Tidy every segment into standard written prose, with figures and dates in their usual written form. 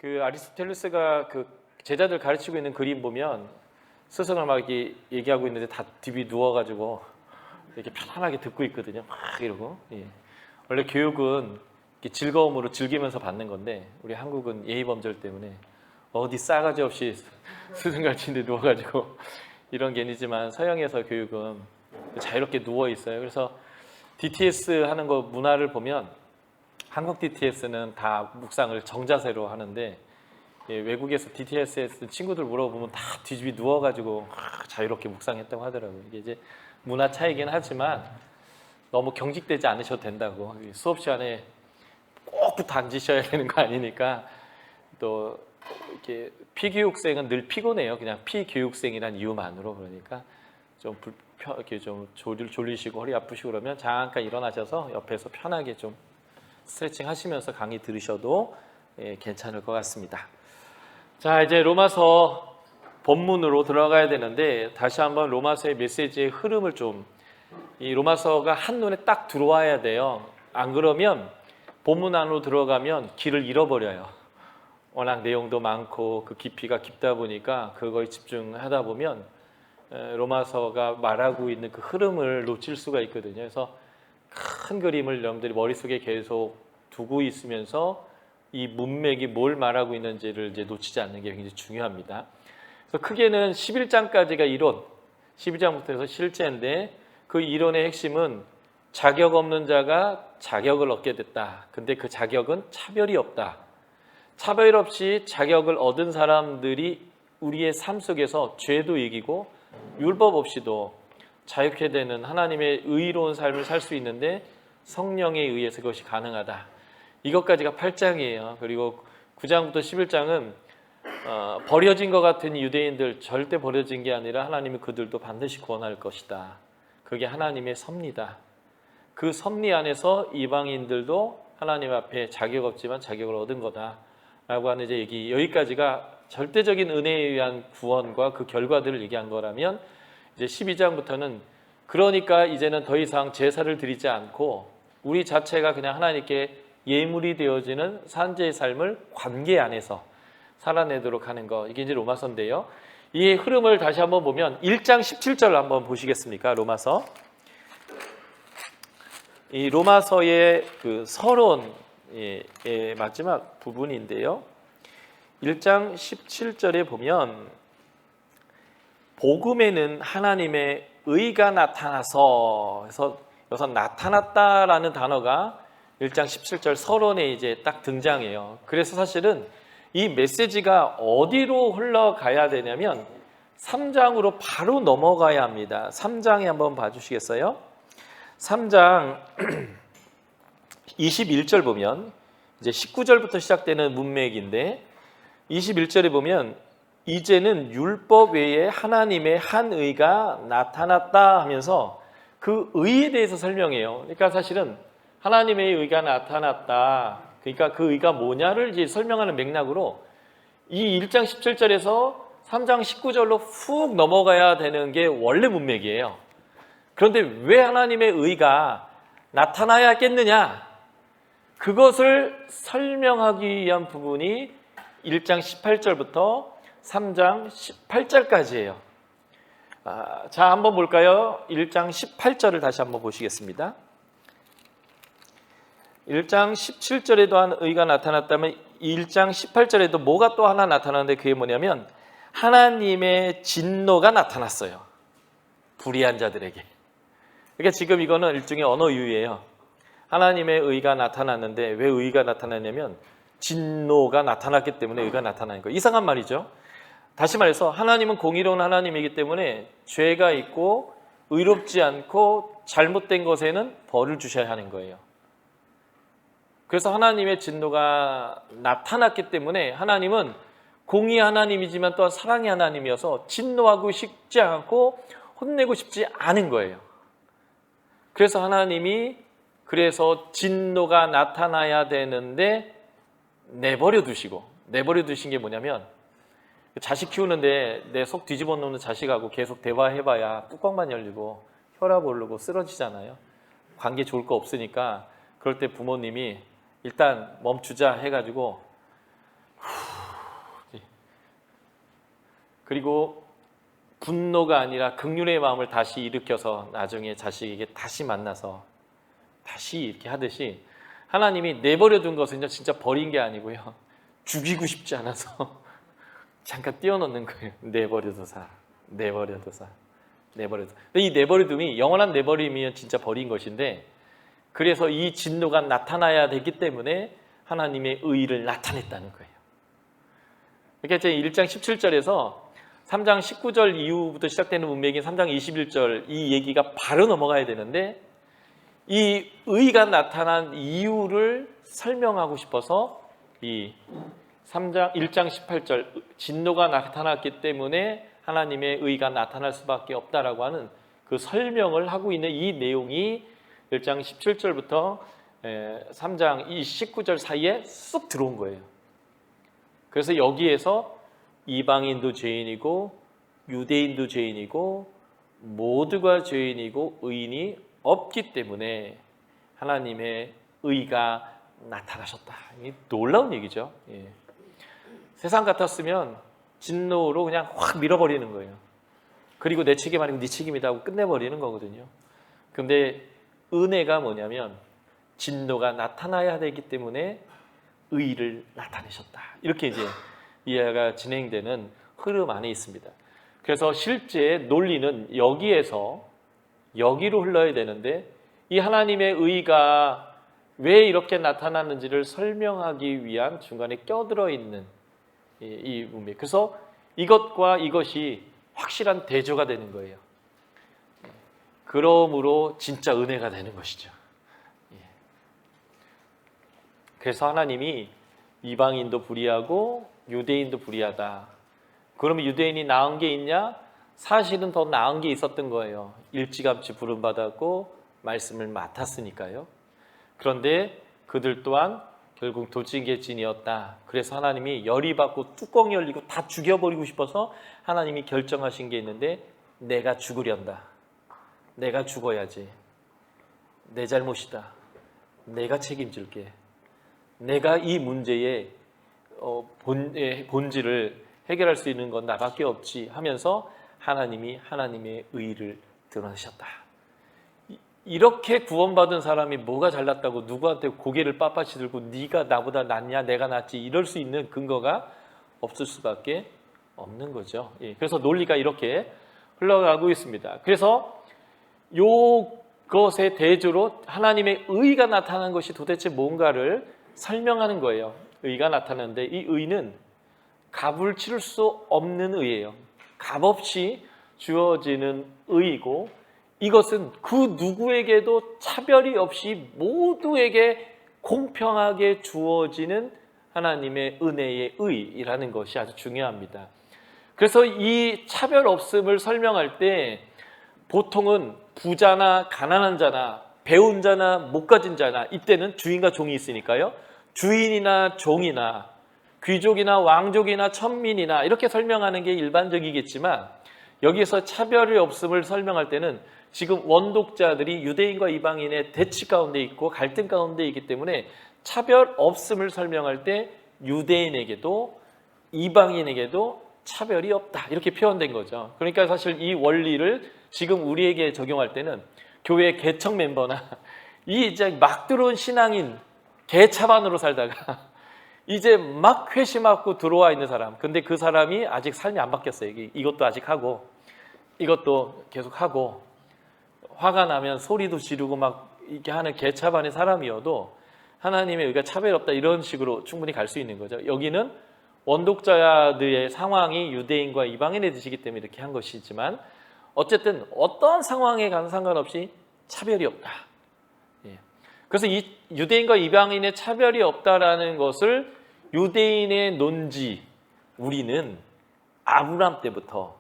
그 아리스토텔레스가 그 제자들 가르치고 있는 그림 보면 스승을 막 이렇게 얘기하고 있는데 다 뒤비 누워가지고 이렇게 편안하게 듣고 있거든요. 막 이러고. 예. 원래 교육은 이렇게 즐거움으로 즐기면서 받는 건데 우리 한국은 예의범절 때문에 어디 싸가지 없이 스승 가르치는데 누워가지고 이런 게 아니지만 서양에서 교육은 자유롭게 누워 있어요. 그래서 DTS 하는 거 문화를 보면 한국 DTS는 다 묵상을 정자세로 하는데 외국에서 DTS 친구들 물어보면 다 뒤집이 누워가지고 자유롭게 묵상했다고 하더라고요. 이게 이제 문화 차이긴 하지만 너무 경직되지 않으셔도 된다고. 수업 시간에 꼭 붙어 앉으셔야 되는 거 아니니까. 또 이렇게 피교육생은 늘 피곤해요. 그냥 피교육생이란 이유만으로. 그러니까 좀 이렇게 좀 졸리시고 허리 아프시고 그러면 잠깐 일어나셔서 옆에서 편하게 좀 스트레칭 하시면서 강의 들으셔도 괜찮을 것 같습니다. 자, 이제 로마서 본문으로 들어가야 되는데 다시 한번 로마서의 메시지의 흐름을 좀, 이 로마서가 한눈에 딱 들어와야 돼요. 안 그러면 본문 안으로 들어가면 길을 잃어버려요. 워낙 내용도 많고 그 깊이가 깊다 보니까 그거에 집중하다 보면 로마서가 말하고 있는 그 흐름을 놓칠 수가 있거든요. 그래서 큰 그림을 여러분들이 머릿속에 계속 두고 있으면서 이 문맥이 뭘 말하고 있는지를 이제 놓치지 않는 게 굉장히 중요합니다. 그래서 크게는 11장까지가 이론, 12장부터 해서 실제인데 그 이론의 핵심은 자격 없는 자가 자격을 얻게 됐다. 근데 그 자격은 차별이 없다. 차별 없이 자격을 얻은 사람들이 우리의 삶 속에서 죄도 이기고 율법 없이도 자유케 되는 하나님의 의로운 삶을 살 수 있는데 성령에 의해서 그것이 가능하다. 이것까지가 8장이에요. 그리고 9장부터 11장은 버려진 것 같은 유대인들 절대 버려진 게 아니라 하나님이 그들도 반드시 구원할 것이다. 그게 하나님의 섭리다. 그 섭리 안에서 이방인들도 하나님 앞에 자격 없지만 자격을 얻은 거다 라고 하는 이제 얘기, 여기까지가 절대적인 은혜에 의한 구원과 그 결과들을 얘기한 거라면 이제 12장부터는 그러니까 이제는 더 이상 제사를 드리지 않고 우리 자체가 그냥 하나님께 예물이 되어지는 산재의 삶을 관계 안에서 살아내도록 하는 거, 이게 이제 로마서인데요. 이 흐름을 다시 한번 보면 1장 17절 한번 보시겠습니까? 로마서. 이 로마서의 그 서론의 마지막 부분인데요. 1장 17절에 보면 복음에는 하나님의 의가 나타나서, 그래서 여기서 나타났다라는 단어가 1장 17절 서론에 이제 딱 등장해요. 그래서 사실은 이 메시지가 어디로 흘러가야 되냐면 3장으로 바로 넘어가야 합니다. 3장에 한번 봐주시겠어요? 3장 21절 보면 이제 19절부터 시작되는 문맥인데 21절에 보면 이제는 율법 외에 하나님의 한 의가 나타났다 하면서 그 의에 대해서 설명해요. 그러니까 사실은 하나님의 의가 나타났다. 그러니까 그 의가 뭐냐를 이제 설명하는 맥락으로 이 1장 17절에서 3장 19절로 훅 넘어가야 되는 게 원래 문맥이에요. 그런데 왜 하나님의 의가 나타나야겠느냐? 그것을 설명하기 위한 부분이 1장 18절부터 3장 18절까지예요. 자, 한번 볼까요? 1장 18절을 다시 한번 보시겠습니다. 1장 17절에도 한 의가 나타났다면 1장 18절에도 뭐가 또 하나 나타나는데 그게 뭐냐면 하나님의 진노가 나타났어요. 불의한 자들에게. 그러니까 지금 이거는 일종의 언어 유희예요. 하나님의 의가 나타났는데 왜 의가 나타났냐면 진노가 나타났기 때문에 의가 나타나는 거예요. 이상한 말이죠. 다시 말해서 하나님은 공의로운 하나님이기 때문에 죄가 있고 의롭지 않고 잘못된 것에는 벌을 주셔야 하는 거예요. 그래서 하나님의 진노가 나타났기 때문에 하나님은 공의 하나님이지만 또한 사랑의 하나님이어서 진노하고 싶지 않고 혼내고 싶지 않은 거예요. 그래서 하나님이 그래서 진노가 나타나야 되는데 내버려 두시고, 내버려 두신 게 뭐냐면 자식 키우는데 내 속 뒤집어 놓는 자식하고 계속 대화해봐야 뚜껑만 열리고 혈압 오르고 쓰러지잖아요. 관계 좋을 거 없으니까 그럴 때 부모님이 일단 멈추자 해가지고 그리고 분노가 아니라 긍휼의 마음을 다시 일으켜서 나중에 자식에게 다시 만나서 다시 이렇게 하듯이 하나님이 내버려 둔 것은요 진짜 버린 게 아니고요 죽이고 싶지 않아서 잠깐 띄워놓는 거예요. 내버려둬사, 내버려둬사, 내버려둬. 근데 이 내버려둠이 영원한 내버림이면 진짜 버린 것인데, 그래서 이 진노가 나타나야 되기 때문에 하나님의 의의를 나타냈다는 거예요. 그러니까 제 1장 17절에서 3장 19절 이후부터 시작되는 문맥인 3장 21절 이 얘기가 바로 넘어가야 되는데, 이 의의가 나타난 이유를 설명하고 싶어서 이 1장 18절 진노가 나타났기 때문에 하나님의 의의가 나타날 수밖에 없다라고 하는 그 설명을 하고 있는 이 내용이 1장 17절부터 3장 19절 사이에 쏙 들어온 거예요. 그래서 여기에서 이방인도 죄인이고 유대인도 죄인이고 모두가 죄인이고 의인이 없기 때문에 하나님의 의가 나타나셨다. 이게 놀라운 얘기죠. 예. 세상 같았으면 진노로 그냥 확 밀어버리는 거예요. 그리고 내 책임 아니고 네 책임이다 하고 끝내버리는 거거든요. 근데 은혜가 뭐냐면 진노가 나타나야 되기 때문에 의를 나타내셨다. 이렇게 이제 이해가 진행되는 흐름 안에 있습니다. 그래서 실제 논리는 여기로 흘러야 되는데, 이 하나님의 의가 왜 이렇게 나타났는지를 설명하기 위한 중간에 껴들어 있는 이 문맥. 그래서 이것과 이것이 확실한 대조가 되는 거예요. 그러므로 진짜 은혜가 되는 것이죠. 그래서 하나님이 이방인도 불의하고 유대인도 불의하다. 그러면 유대인이 나은 게 있냐? 사실은 더 나은 게 있었던 거예요. 일찌감치 부름받았고 말씀을 맡았으니까요. 그런데 그들 또한 결국 도찐개찐이었다. 그래서 하나님이 열이 받고 뚜껑이 열리고 다 죽여버리고 싶어서 하나님이 결정하신 게 있는데, 내가 죽으련다. 내가 죽어야지. 내 잘못이다. 내가 책임질게. 내가 이 문제의 본질을 해결할 수 있는 건 나밖에 없지 하면서 하나님이 하나님의 의의를 드러내셨다. 이렇게 구원받은 사람이 뭐가 잘났다고 누구한테 고개를 빳빳이 들고 네가 나보다 낫냐 내가 낫지 이럴 수 있는 근거가 없을 수밖에 없는 거죠. 그래서 논리가 이렇게 흘러가고 있습니다. 그래서 이것의 대조로 하나님의 의의가 나타난 것이 도대체 뭔가를 설명하는 거예요. 의의가 나타나는데 이 의의는 값을 치를 수 없는 의예요. 값없이 주어지는 의이고, 이것은 그 누구에게도 차별이 없이 모두에게 공평하게 주어지는 하나님의 은혜의 의라는 것이 아주 중요합니다. 그래서 이 차별 없음을 설명할 때 보통은 부자나 가난한 자나 배운 자나 못 가진 자나, 이때는 주인과 종이 있으니까요, 주인이나 종이나 귀족이나 왕족이나 천민이나 이렇게 설명하는 게 일반적이겠지만, 여기에서 차별이 없음을 설명할 때는 지금 원독자들이 유대인과 이방인의 대치 가운데 있고 갈등 가운데 있기 때문에 차별 없음을 설명할 때 유대인에게도 이방인에게도 차별이 없다, 이렇게 표현된 거죠. 그러니까 사실 이 원리를 지금 우리에게 적용할 때는 교회 개척 멤버나 이 이제 막 들어온 신앙인 개차반으로 살다가 이제 막 회심하고 들어와 있는 사람, 근데 그 사람이 아직 삶이 안 바뀌었어요. 이것도 아직 하고 이것도 계속 하고 화가 나면 소리도 지르고 막 이렇게 하는 개차반의 사람이어도 하나님의 의가 차별 없다, 이런 식으로 충분히 갈 수 있는 거죠. 여기는 원독자들의 상황이 유대인과 이방인의 뜻이기 때문에 이렇게 한 것이지만, 어쨌든 어떤 상황에 간 상관없이 차별이 없다. 그래서 이 유대인과 이방인의 차별이 없다라는 것을 유대인의 논지, 우리는 아브라함 때부터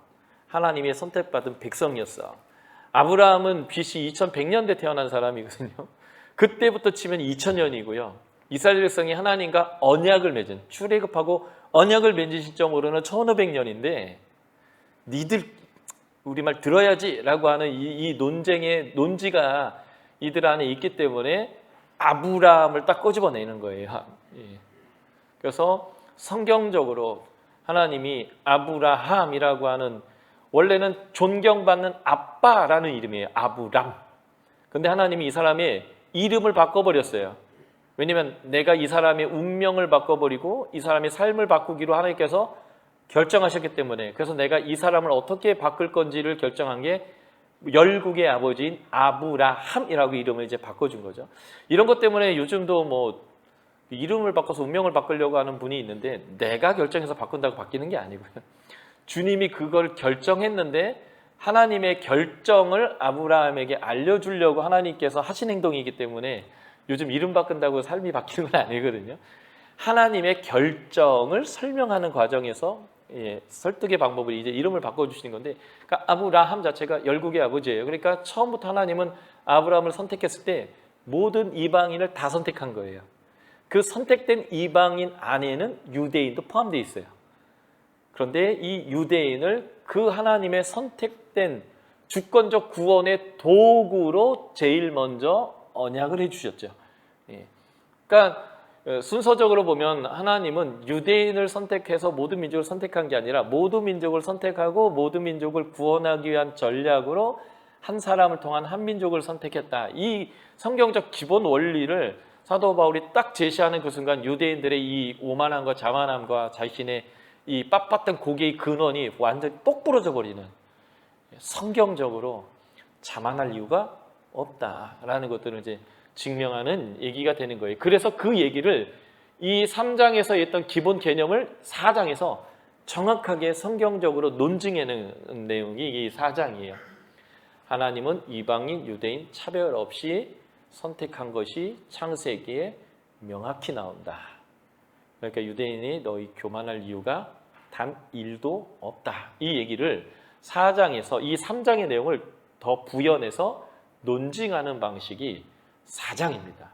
하나님의 선택받은 백성이었어. 아브라함은 BC 2100년대 태어난 사람이거든요. 그때부터 치면 2000년이고요. 이스라엘 백성이 하나님과 언약을 맺은, 출애굽하고 언약을 맺은 시점으로는 1500년인데 니들 우리말 들어야지 라고 하는 이 논쟁의 논지가 이들 안에 있기 때문에 아브라함을 딱 꼬집어내는 거예요. 그래서 성경적으로 하나님이 아브라함이라고 하는 원래는 존경받는 아빠라는 이름이에요. 아브람. 근데 하나님이 이 사람의 이름을 바꿔버렸어요. 왜냐하면 내가 이 사람의 운명을 바꿔버리고 이 사람의 삶을 바꾸기로 하나님께서 결정하셨기 때문에, 그래서 내가 이 사람을 어떻게 바꿀 건지를 결정한 게 열국의 아버지인 아브라함이라고 이름을 이제 바꿔준 거죠. 이런 것 때문에 요즘도 뭐 이름을 바꿔서 운명을 바꾸려고 하는 분이 있는데, 내가 결정해서 바꾼다고 바뀌는 게 아니고요. 주님이 그걸 결정했는데 하나님의 결정을 아브라함에게 알려주려고 하나님께서 하신 행동이기 때문에 요즘 이름 바꾼다고 삶이 바뀌는 건 아니거든요. 하나님의 결정을 설명하는 과정에서 설득의 방법을 이제 이름을 바꿔주시는 건데, 그러니까 아브라함 자체가 열국의 아버지예요. 그러니까 처음부터 하나님은 아브라함을 선택했을 때 모든 이방인을 다 선택한 거예요. 그 선택된 이방인 안에는 유대인도 포함되어 있어요. 그런데 이 유대인을 그 하나님의 선택된 주권적 구원의 도구로 제일 먼저 언약을 해주셨죠. 그러니까 순서적으로 보면 하나님은 유대인을 선택해서 모든 민족을 선택한 게 아니라 모든 민족을 선택하고 모든 민족을 구원하기 위한 전략으로 한 사람을 통한 한 민족을 선택했다. 이 성경적 기본 원리를 사도 바울이 딱 제시하는 그 순간 유대인들의 이 오만함과 자만함과 자신의 이 빳빳한 고개의 근원이 완전히 똑 부러져 버리는, 성경적으로 자만할 이유가 없다라는 것들을 이제 증명하는 얘기가 되는 거예요. 그래서 그 얘기를 이 3장에서 했던 기본 개념을 4장에서 정확하게 성경적으로 논증하는 내용이 이 4장이에요. 하나님은 이방인, 유대인 차별 없이 선택한 것이 창세기에 명확히 나온다. 그러니까 유대인이 너희 교만할 이유가 단 1도 없다. 이 얘기를 4장에서 이 3장의 내용을 더 부연해서 논증하는 방식이 4장입니다.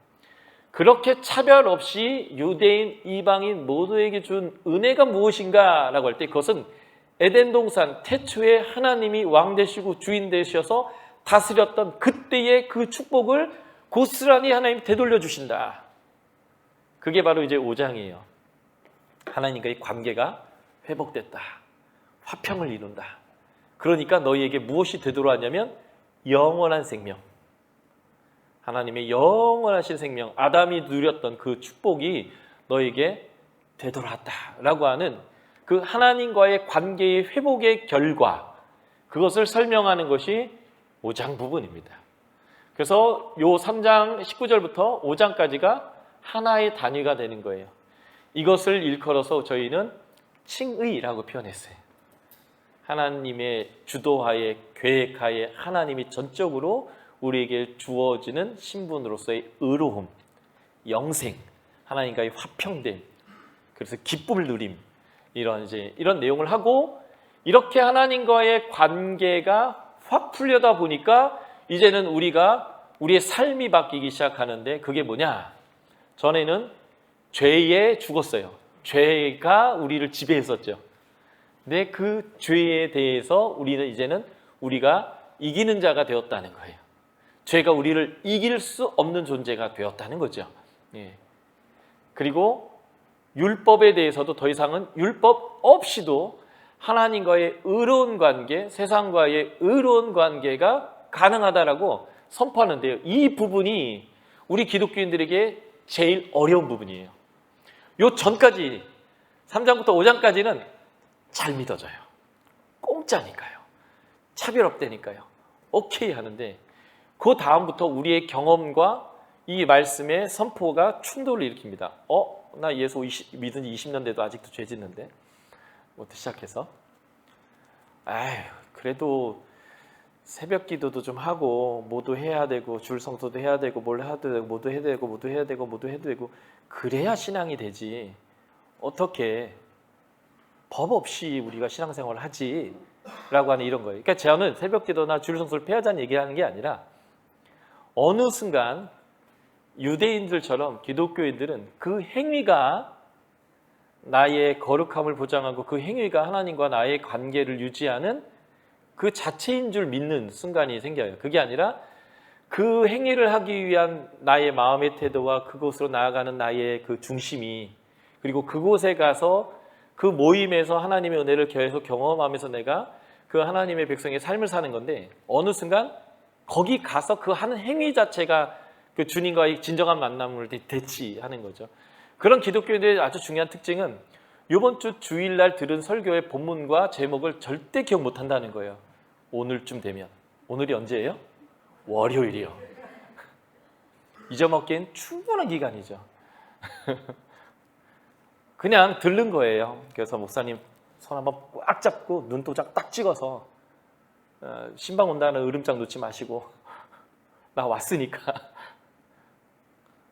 그렇게 차별 없이 유대인, 이방인 모두에게 준 은혜가 무엇인가 라고 할 때 그것은 에덴 동산 태초에 하나님이 왕 되시고 주인 되셔서 다스렸던 그때의 그 축복을 고스란히 하나님 되돌려 주신다. 그게 바로 이제 5장이에요. 하나님과의 관계가 회복됐다. 화평을 이룬다. 그러니까 너희에게 무엇이 되돌아왔냐면 영원한 생명. 하나님의 영원하신 생명, 아담이 누렸던 그 축복이 너에게 되돌아왔다라고 하는 그 하나님과의 관계의 회복의 결과, 그것을 설명하는 것이 5장 부분입니다. 그래서 요 3장 19절부터 5장까지가 하나의 단위가 되는 거예요. 이것을 일컬어서 저희는 칭의라고 표현했어요. 하나님의 주도하에, 계획하에 하나님이 전적으로 우리에게 주어지는 신분으로서의 의로움, 영생, 하나님과의 화평됨, 그래서 기쁨을 누림, 이런 내용을 하고, 이렇게 하나님과의 관계가 확 풀려다 보니까 이제는 우리의 삶이 바뀌기 시작하는데, 그게 뭐냐? 전에는 죄에 죽었어요. 죄가 우리를 지배했었죠. 근데 그 죄에 대해서 우리는 이제는 우리가 이기는 자가 되었다는 거예요. 죄가 우리를 이길 수 없는 존재가 되었다는 거죠. 그리고 율법에 대해서도 더 이상은 율법 없이도 하나님과의 의로운 관계, 세상과의 의로운 관계가 가능하다라고 선포하는데요. 이 부분이 우리 기독교인들에게 제일 어려운 부분이에요. 요 전까지 3장부터 5장까지는 잘 믿어져요. 공짜니까요. 차별 없다니까요. 오케이 하는데, 그 다음부터 우리의 경험과 이 말씀의 선포가 충돌을 일으킵니다. 나 예수 믿은 지 20년 돼도 아직도 죄 짓는데? 부터 시작해서 그래도 새벽 기도도 좀 하고 모두 해야 되고 줄 성도도 해야 되고 뭘 해야 되고 모두 해야 되고 모두 해야 되고 모두 해야 되고 그래야 신앙이 되지. 어떻게 법 없이 우리가 신앙생활을 하지? 라고 하는 이런 거예요. 그러니까 저는 새벽 기도나 줄 성도를 폐하자는 얘기하는 게 아니라, 어느 순간 유대인들처럼 기독교인들은 그 행위가 나의 거룩함을 보장하고 그 행위가 하나님과 나의 관계를 유지하는 그 자체인 줄 믿는 순간이 생겨요. 그게 아니라 그 행위를 하기 위한 나의 마음의 태도와 그곳으로 나아가는 나의 그 중심이, 그리고 그곳에 가서 그 모임에서 하나님의 은혜를 계속 경험하면서 내가 그 하나님의 백성의 삶을 사는 건데 어느 순간 거기 가서 그 하는 행위 자체가 그 주님과의 진정한 만남을 대치하는 거죠. 그런 기독교인들의 아주 중요한 특징은 이번 주 주일날 들은 설교의 본문과 제목을 절대 기억 못한다는 거예요. 오늘쯤 되면. 오늘이 언제예요? 월요일이요. 잊어먹기엔 충분한 기간이죠. 그냥 들른 거예요. 그래서 목사님 손 한번 꽉 잡고 눈도장 딱 찍어서 신방 온다는 으름장 놓지 마시고 나 왔으니까.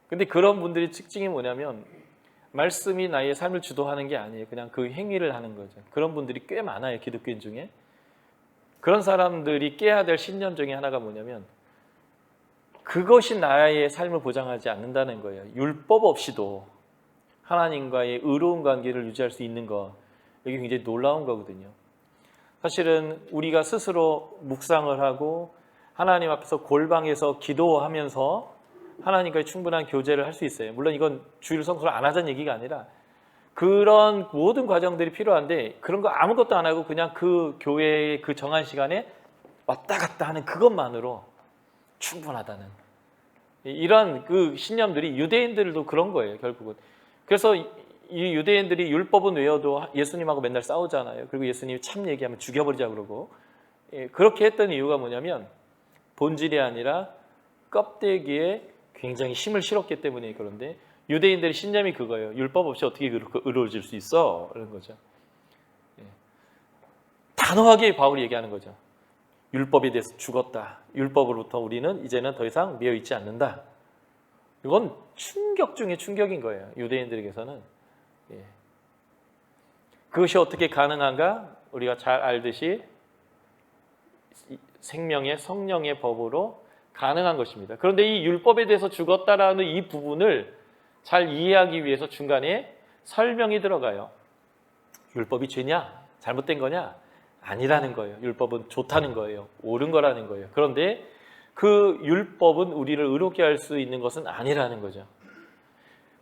근데 그런 분들의 특징이 뭐냐면 말씀이 나의 삶을 주도하는 게 아니에요. 그냥 그 행위를 하는 거죠. 그런 분들이 꽤 많아요. 기독교인 중에. 그런 사람들이 깨야 될 신념 중에 하나가 뭐냐면 그것이 나의 삶을 보장하지 않는다는 거예요. 율법 없이도 하나님과의 의로운 관계를 유지할 수 있는 것. 이게 굉장히 놀라운 거거든요. 사실은 우리가 스스로 묵상을 하고 하나님 앞에서 골방에서 기도하면서 하나님과의 충분한 교제를 할 수 있어요. 물론 이건 주일 성수를 안 하자는 얘기가 아니라 그런 모든 과정들이 필요한데 그런 거 아무것도 안 하고 그냥 그 교회의 그 정한 시간에 왔다 갔다 하는 그것만으로 충분하다는 이런 그 신념들이 유대인들도 그런 거예요. 결국은. 그래서 이 유대인들이 율법은 외워도 예수님하고 맨날 싸우잖아요. 그리고 예수님이 참 얘기하면 죽여버리자 그러고 그렇게 했던 이유가 뭐냐면 본질이 아니라 껍데기에 굉장히 힘을 실었기 때문에 그런데 유대인들의 신념이 그거예요. 율법 없이 어떻게 그렇게 의로워질 수 있어? 그런 거죠. 단호하게 바울이 얘기하는 거죠. 율법에 대해서 죽었다. 율법으로부터 우리는 이제는 더 이상 매여 있지 않는다. 이건 충격 중에 충격인 거예요. 유대인들에게서는. 그것이 어떻게 가능한가? 우리가 잘 알듯이 생명의 성령의 법으로 가능한 것입니다. 그런데 이 율법에 대해서 죽었다라는 이 부분을 잘 이해하기 위해서 중간에 설명이 들어가요. 율법이 죄냐? 잘못된 거냐? 아니라는 거예요. 율법은 좋다는 거예요. 옳은 거라는 거예요. 그런데 그 율법은 우리를 의롭게 할 수 있는 것은 아니라는 거죠.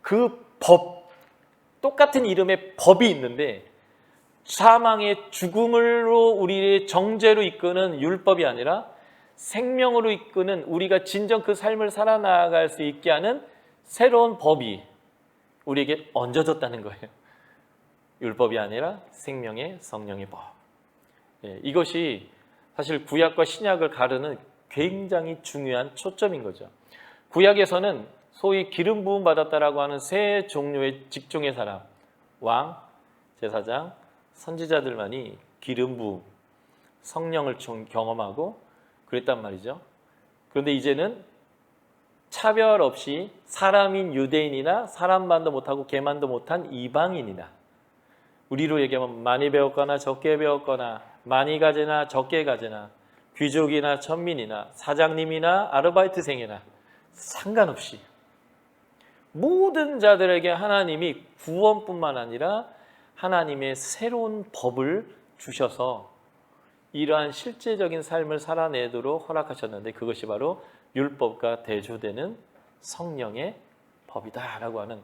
그 법, 똑같은 이름의 법이 있는데 사망의 죽음으로 우리의 정죄로 이끄는 율법이 아니라 생명으로 이끄는 우리가 진정 그 삶을 살아나갈 수 있게 하는 새로운 법이 우리에게 얹어졌다는 거예요. 율법이 아니라 생명의 성령의 법. 이것이 사실 구약과 신약을 가르는 굉장히 중요한 초점인 거죠. 구약에서는 소위 기름 부음 받았다라고 하는 세 종류의 직종의 사람, 왕, 제사장, 선지자들만이 기름 부음, 성령을 경험하고 그랬단 말이죠. 그런데 이제는 차별 없이 사람인 유대인이나 사람만도 못하고 개만도 못한 이방인이나 우리로 얘기하면 많이 배웠거나 적게 배웠거나 많이 가지나 적게 가지나 귀족이나 천민이나 사장님이나 아르바이트생이나 상관없이 모든 자들에게 하나님이 구원뿐만 아니라 하나님의 새로운 법을 주셔서 이러한 실제적인 삶을 살아내도록 허락하셨는데 그것이 바로 율법과 대조되는 성령의 법이다라고 하는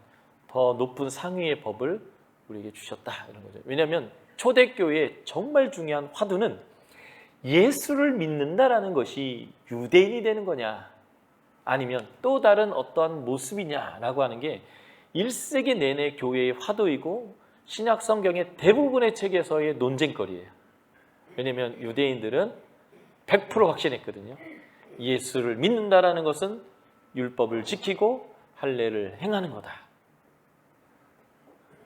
더 높은 상위의 법을 우리에게 주셨다 이런 거죠. 왜냐하면 초대교회의 정말 중요한 화두는 예수를 믿는다라는 것이 유대인이 되는 거냐 아니면 또 다른 어떠한 모습이냐라고 하는 게 1세기 내내 교회의 화두이고 신약 성경의 대부분의 책에서의 논쟁거리예요. 왜냐하면 유대인들은 100% 확신했거든요. 예수를 믿는다라는 것은 율법을 지키고 할례를 행하는 거다.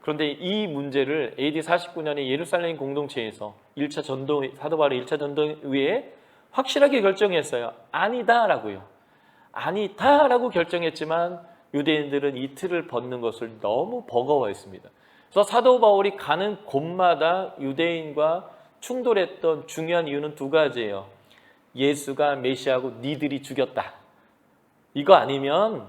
그런데 이 문제를 AD 49년에 예루살렘 공동체에서 1차 전도, 사도 바울의 1차 전도 위에 확실하게 결정했어요. 아니다라고요. 아니다라고 결정했지만 유대인들은 이 틀을 벗는 것을 너무 버거워했습니다. 그래서 사도 바울이 가는 곳마다 유대인과 충돌했던 중요한 이유는 두 가지예요. 예수가 메시아고 니들이 죽였다. 이거 아니면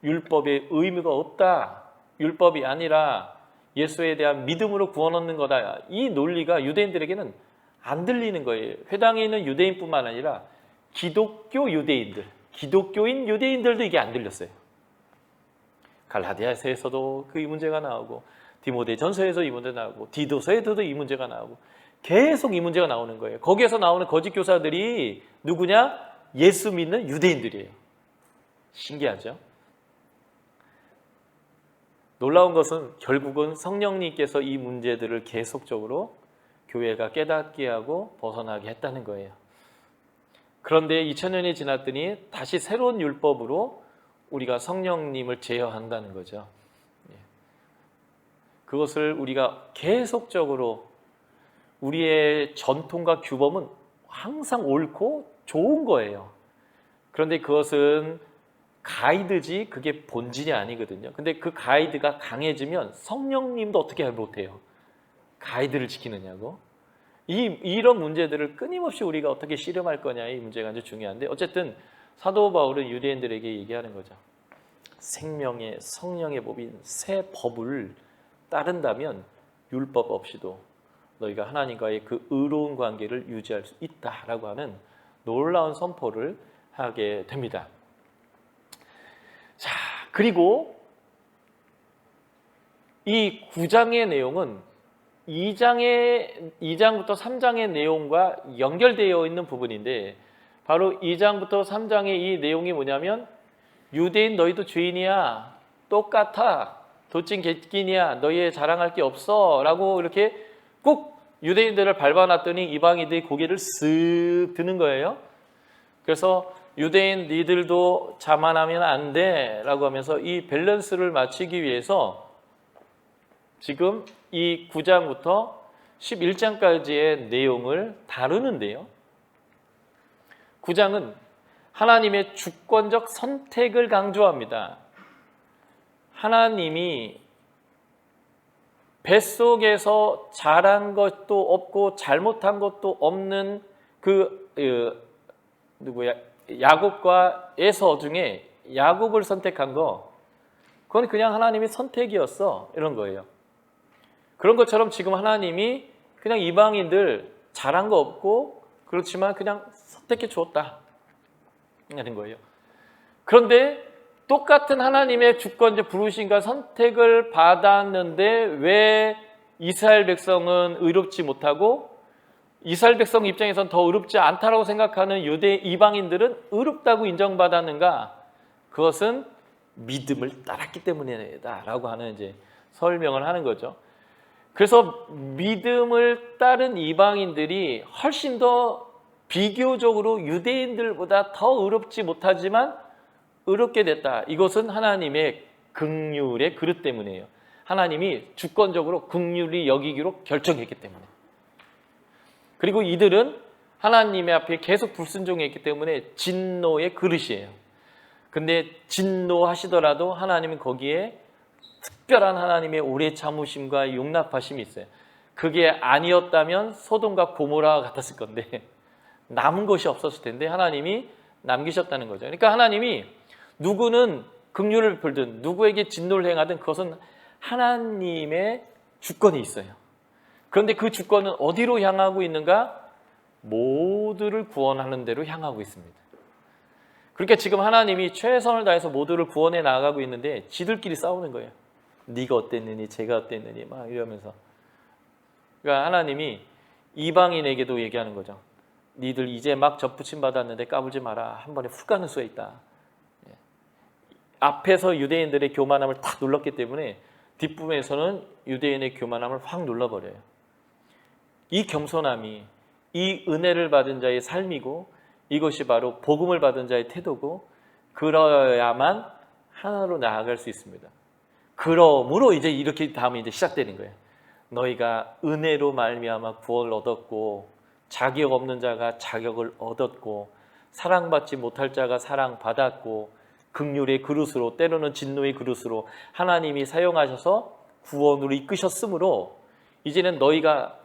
율법의 의미가 없다. 율법이 아니라 예수에 대한 믿음으로 구원 얻는 거다. 이 논리가 유대인들에게는 안 들리는 거예요. 회당에 있는 유대인뿐만 아니라 기독교 유대인들, 기독교인 유대인들도 이게 안 들렸어요. 갈라디아서에서도 그 문제가 나오고 디모데전서에서 이 문제 나오고 디도서에서도 이 문제가 나오고 계속 이 문제가 나오는 거예요. 거기에서 나오는 거짓 교사들이 누구냐? 예수 믿는 유대인들이에요. 신기하죠? 놀라운 것은 결국은 성령님께서 이 문제들을 계속적으로 교회가 깨닫게 하고 벗어나게 했다는 거예요. 그런데 2000년이 지났더니 다시 새로운 율법으로 우리가 성령님을 제어한다는 거죠. 그것을 우리가 계속적으로 우리의 전통과 규범은 항상 옳고 좋은 거예요. 그런데 그것은 가이드지 그게 본질이 아니거든요. 근데 그 가이드가 강해지면 성령님도 어떻게 못해요. 가이드를 지키느냐고. 이런 문제들을 끊임없이 우리가 어떻게 씨름할 거냐 이 문제가 아주 중요한데 어쨌든 사도 바울은 유대인들에게 얘기하는 거죠. 생명의 성령의 법인 새 법을 따른다면 율법 없이도 너희가 하나님과의 그 의로운 관계를 유지할 수 있다라고 하는 놀라운 선포를 하게 됩니다. 자, 그리고 이 9장의 내용은 2장부터 3장의 내용과 연결되어 있는 부분인데 바로 2장부터 3장의 이 내용이 뭐냐면 유대인 너희도 죄인이야. 똑같아. 도찐 개끼니야. 너희 자랑할 게 없어. 라고 이렇게 꼭 유대인들을 밟아놨더니 이방인들이 고개를 쓱 드는 거예요. 그래서 유대인 니들도 자만하면 안 돼. 라고 하면서 이 밸런스를 맞추기 위해서 지금 이 9장부터 11장까지의 내용을 다루는데요. 9장은 하나님의 주권적 선택을 강조합니다. 하나님이 뱃속에서 잘한 것도 없고 잘못한 것도 없는 야곱과 에서 중에 야곱을 선택한 거 그건 그냥 하나님의 선택이었어 이런 거예요. 그런 것처럼 지금 하나님이 그냥 이방인들 잘한 거 없고 그렇지만 그냥 선택해 주었다 하는 거예요. 그런데 똑같은 하나님의 주권적 부르심과 선택을 받았는데 왜 이스라엘 백성은 의롭지 못하고 이스라엘 백성 입장에선 더 의롭지 않다라고 생각하는 유대 이방인들은 의롭다고 인정받았는가? 그것은 믿음을 따랐기 때문이다라고 하는 이제 설명을 하는 거죠. 그래서 믿음을 따른 이방인들이 훨씬 더 비교적으로 유대인들보다 더 의롭지 못하지만 의롭게 됐다. 이것은 하나님의 긍휼의 그릇 때문이에요. 하나님이 주권적으로 긍휼히 여기기로 결정했기 때문에. 그리고 이들은 하나님의 앞에 계속 불순종했기 때문에 진노의 그릇이에요. 근데 진노하시더라도 하나님은 거기에 특별한 하나님의 오래 참으심과 용납하심이 있어요. 그게 아니었다면 소돔과 고모라와 같았을 건데 남은 것이 없었을 텐데 하나님이 남기셨다는 거죠. 그러니까 하나님이 누구는 긍휼을 베풀든 누구에게 진노를 행하든 그것은 하나님의 주권이 있어요. 그런데 그 주권은 어디로 향하고 있는가? 모두를 구원하는 데로 향하고 있습니다. 그러니까 지금 하나님이 최선을 다해서 모두를 구원해 나가고 있는데 지들끼리 싸우는 거예요. 네가 어땠느니 제가 어땠느니 막 이러면서. 그러니까 하나님이 이방인에게도 얘기하는 거죠. 니들 이제 막 접붙임 받았는데 까불지 마라. 한 번에 훅 가는 수가 있다. 앞에서 유대인들의 교만함을 탁 눌렀기 때문에 뒷부분에서는 유대인의 교만함을 확 눌러버려요. 이 겸손함이 이 은혜를 받은 자의 삶이고 이것이 바로 복음을 받은 자의 태도고 그러야만 하나로 나아갈 수 있습니다. 그러므로 이제 이렇게 다음에 이제 시작되는 거예요. 너희가 은혜로 말미암아 구원을 얻었고 자격 없는 자가 자격을 얻었고 사랑받지 못할 자가 사랑받았고 긍휼의 그릇으로 때로는 진노의 그릇으로 하나님이 사용하셔서 구원으로 이끄셨으므로 이제는 너희가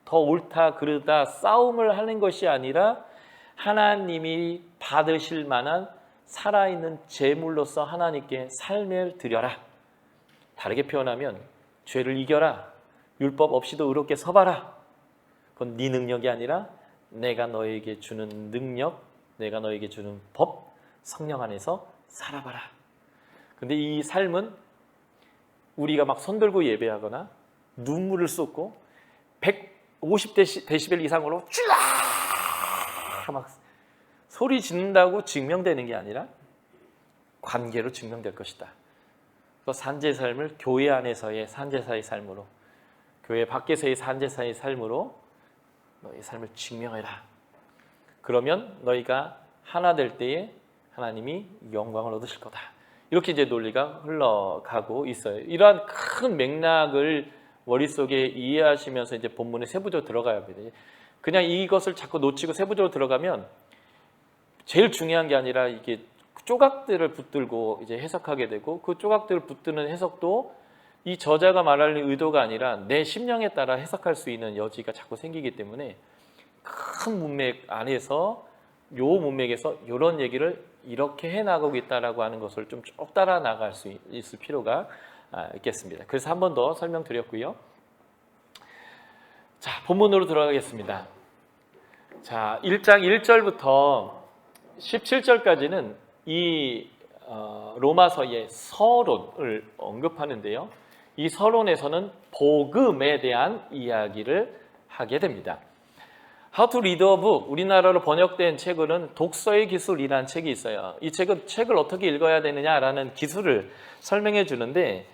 더 옳다 그르다 싸움을 하는 것이 아니라 하나님이 받으실 만한 살아있는 제물로서 하나님께 삶을 드려라. 다르게 표현하면 죄를 이겨라. 율법 없이도 의롭게 서봐라. 그건 네 능력이 아니라 내가 너에게 주는 능력, 내가 너에게 주는 법, 성령 안에서 살아봐라. 근데 이 삶은 우리가 막 손들고 예배하거나 눈물을 쏟고 150데시벨 이상으로 쫙 막 소리 짓는다고 증명되는 게 아니라 관계로 증명될 것이다. 그 산제의 삶을 교회 안에서의 산제사의 삶으로, 교회 밖에서의 산제사의 삶으로 너희 삶을 증명해라. 그러면 너희가 하나 될 때에 하나님이 영광을 얻으실 거다. 이렇게 이제 논리가 흘러가고 있어요. 이러한 큰 맥락을 머릿속에 이해하시면서 이제 본문에 세부적으로 들어가야 합니다. 그냥 이것을 자꾸 놓치고 세부적으로 들어가면 제일 중요한 게 아니라 이게 조각들을 붙들고 이제 해석하게 되고, 그 조각들을 붙드는 해석도 이 저자가 말할 의도가 아니라 내 심령에 따라 해석할 수 있는 여지가 자꾸 생기기 때문에 큰 문맥 안에서 요 문맥에서 이런 얘기를 이렇게 해나가고 있다라고 하는 것을 좀 쭉 따라 나갈 수 있을 필요가 있겠습니다. 그래서 한 번 더 설명드렸고요. 자, 본문으로 들어가겠습니다. 자, 1장 1절부터 17절까지는 이 로마서의 서론을 언급하는데요. 이 서론에서는 복음에 대한 이야기를 하게 됩니다. How to read a book, 우리나라로 번역된 책으로는 독서의 기술이라는 책이 있어요. 이 책은 책을 어떻게 읽어야 되느냐라는 기술을 설명해 주는데,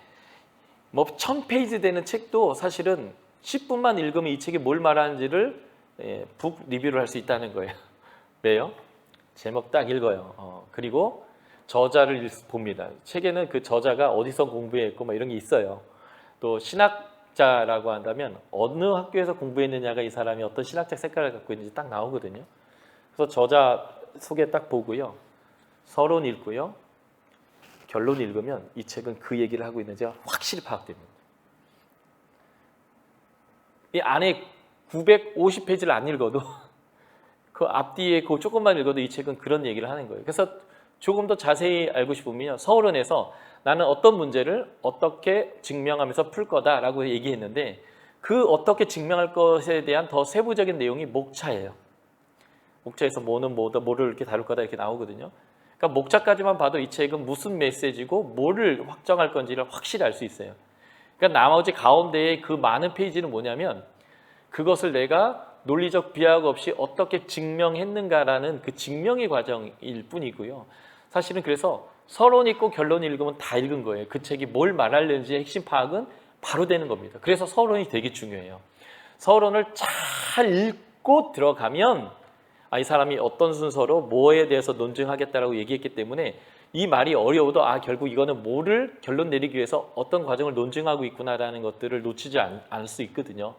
뭐 1000페이지 되는 책도 사실은 10분만 읽으면 이 책이 뭘 말하는지를 북 리뷰를 할 수 있다는 거예요. 왜요? 제목 딱 읽어요. 그리고 저자를 봅니다. 책에는 그 저자가 어디서 공부했고 뭐 이런 게 있어요. 또 신학자라고 한다면 어느 학교에서 공부했느냐가 이 사람이 어떤 신학적 색깔을 갖고 있는지 딱 나오거든요. 그래서 저자 소개 딱 보고요. 서론 읽고요. 결론 읽으면 이 책은 그 얘기를 하고 있는지가 확실히 파악됩니다. 이 안에 950페이지를 안 읽어도 그 앞뒤에 그 조금만 읽어도 이 책은 그런 얘기를 하는 거예요. 그래서 조금 더 자세히 알고 싶으면 서론에서 나는 어떤 문제를 어떻게 증명하면서 풀 거다라고 얘기했는데, 그 어떻게 증명할 것에 대한 더 세부적인 내용이 목차예요. 목차에서 뭐는 뭐다, 뭐를 이렇게 다룰 거다 이렇게 나오거든요. 그러니까 목차까지만 봐도 이 책은 무슨 메시지고 뭐를 확정할 건지를 확실히 알 수 있어요. 그러니까 나머지 가운데에 그 많은 페이지는 뭐냐면 그것을 내가 논리적 비하가 없이 어떻게 증명했는가라는 그 증명의 과정일 뿐이고요. 사실은 그래서 서론 읽고 결론 읽으면 다 읽은 거예요. 그 책이 뭘 말하려는지 핵심 파악은 바로 되는 겁니다. 그래서 서론이 되게 중요해요. 서론을 잘 읽고 들어가면 이 사람이 어떤 순서로 뭐에 대해서 논증하겠다라고 얘기했기 때문에 이 말이 어려워도 결국 이거는 뭐를 결론 내리기 위해서 어떤 과정을 논증하고 있구나라는 것들을 놓치지 않을 수 있거든요.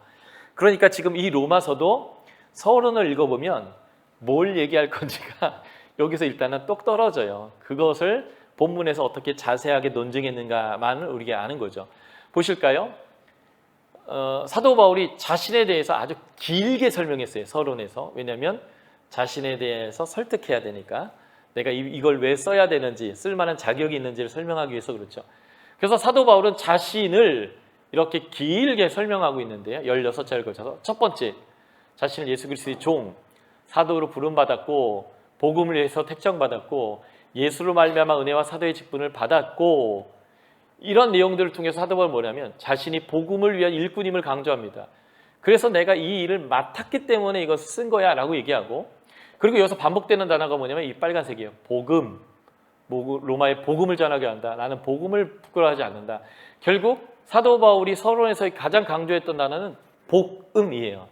그러니까 지금 이 로마서도 서론을 읽어보면 뭘 얘기할 건지가 여기서 일단은 똑 떨어져요. 그것을 본문에서 어떻게 자세하게 논증했는가만을 우리가 아는 거죠. 보실까요? 사도 바울이 자신에 대해서 아주 길게 설명했어요. 서론에서. 왜냐하면 자신에 대해서 설득해야 되니까, 내가 이걸 왜 써야 되는지, 쓸만한 자격이 있는지를 설명하기 위해서 그렇죠. 그래서 사도 바울은 자신을 이렇게 길게 설명하고 있는데요. 16차례를 걸쳐서 첫 번째, 자신을 예수 그리스도의 종, 사도로 부름받았고 복음을 위해서 택정받았고 예수로 말미암아 은혜와 사도의 직분을 받았고, 이런 내용들을 통해서 사도 바울은 뭐냐면 자신이 복음을 위한 일꾼임을 강조합니다. 그래서 내가 이 일을 맡았기 때문에 이것을 쓴 거야 라고 얘기하고, 그리고 여기서 반복되는 단어가 뭐냐면 이 빨간색이에요. 복음. 로마에 복음을 전하게 한다. 나는 복음을 부끄러워하지 않는다. 결국 사도 바울이 서론에서 가장 강조했던 단어는 복음이에요.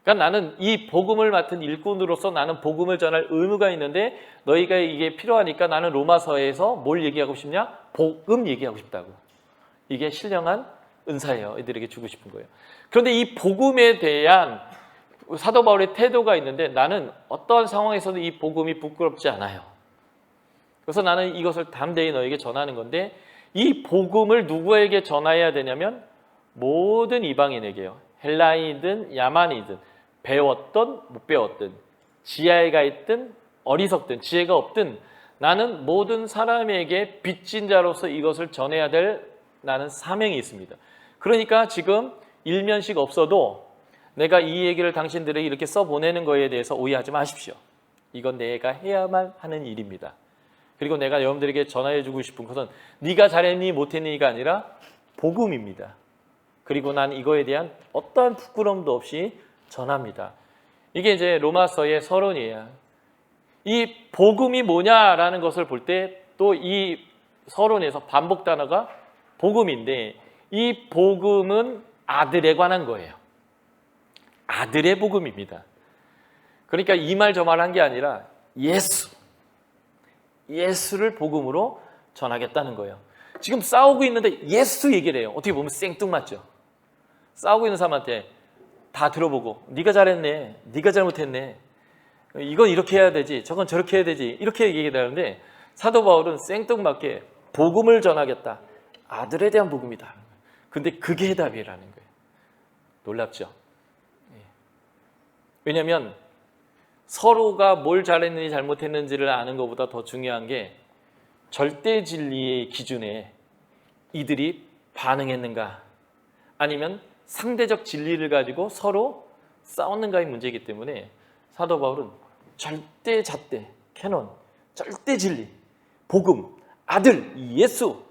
그러니까 나는 이 복음을 맡은 일꾼으로서 나는 복음을 전할 의무가 있는데, 너희가 이게 필요하니까 나는 로마서에서 뭘 얘기하고 싶냐? 복음 얘기하고 싶다고. 이게 신령한 은사예요. 이들에게 주고 싶은 거예요. 그런데 이 복음에 대한 사도 바울의 태도가 있는데, 나는 어떠한 상황에서도 이 복음이 부끄럽지 않아요. 그래서 나는 이것을 담대히 너에게 전하는 건데, 이 복음을 누구에게 전해야 되냐면 모든 이방인에게요. 헬라인이든 야만이든, 배웠든 못 배웠든, 지혜가 가 있든 어리석든 지혜가 없든, 나는 모든 사람에게 빚진 자로서 이것을 전해야 될 나는 사명이 있습니다. 그러니까 지금 일면식 없어도 내가 이 얘기를 당신들에게 이렇게 써보내는 거에 대해서 오해하지 마십시오. 이건 내가 해야만 하는 일입니다. 그리고 내가 여러분들에게 전해주고 싶은 것은 네가 잘했니 못했니가 아니라 복음입니다. 그리고 난 이거에 대한 어떠한 부끄러움도 없이 전합니다. 이게 이제 로마서의 서론이에요. 이 복음이 뭐냐라는 것을 볼 때 또 이 서론에서 반복 단어가 복음인데, 이 복음은 아들에 관한 거예요. 아들의 복음입니다. 그러니까 이 말 저 말 한 게 아니라 예수를 복음으로 전하겠다는 거예요. 지금 싸우고 있는데 예수 얘기를 해요. 어떻게 보면 생뚱맞죠. 싸우고 있는 사람한테 다 들어보고 네가 잘했네, 네가 잘못했네, 이건 이렇게 해야 되지, 저건 저렇게 해야 되지, 이렇게 얘기하는데 사도 바울은 생뚱맞게 복음을 전하겠다. 아들에 대한 복음이다. 근데 그게 해답이라는 거예요. 놀랍죠? 왜냐하면 서로가 뭘 잘했는지 잘못했는지를 아는 것보다 더 중요한 게 절대 진리의 기준에 이들이 반응했는가, 아니면 상대적 진리를 가지고 서로 싸웠는가의 문제이기 때문에 사도 바울은 절대 잣대, 캐논, 절대 진리, 복음, 아들, 예수,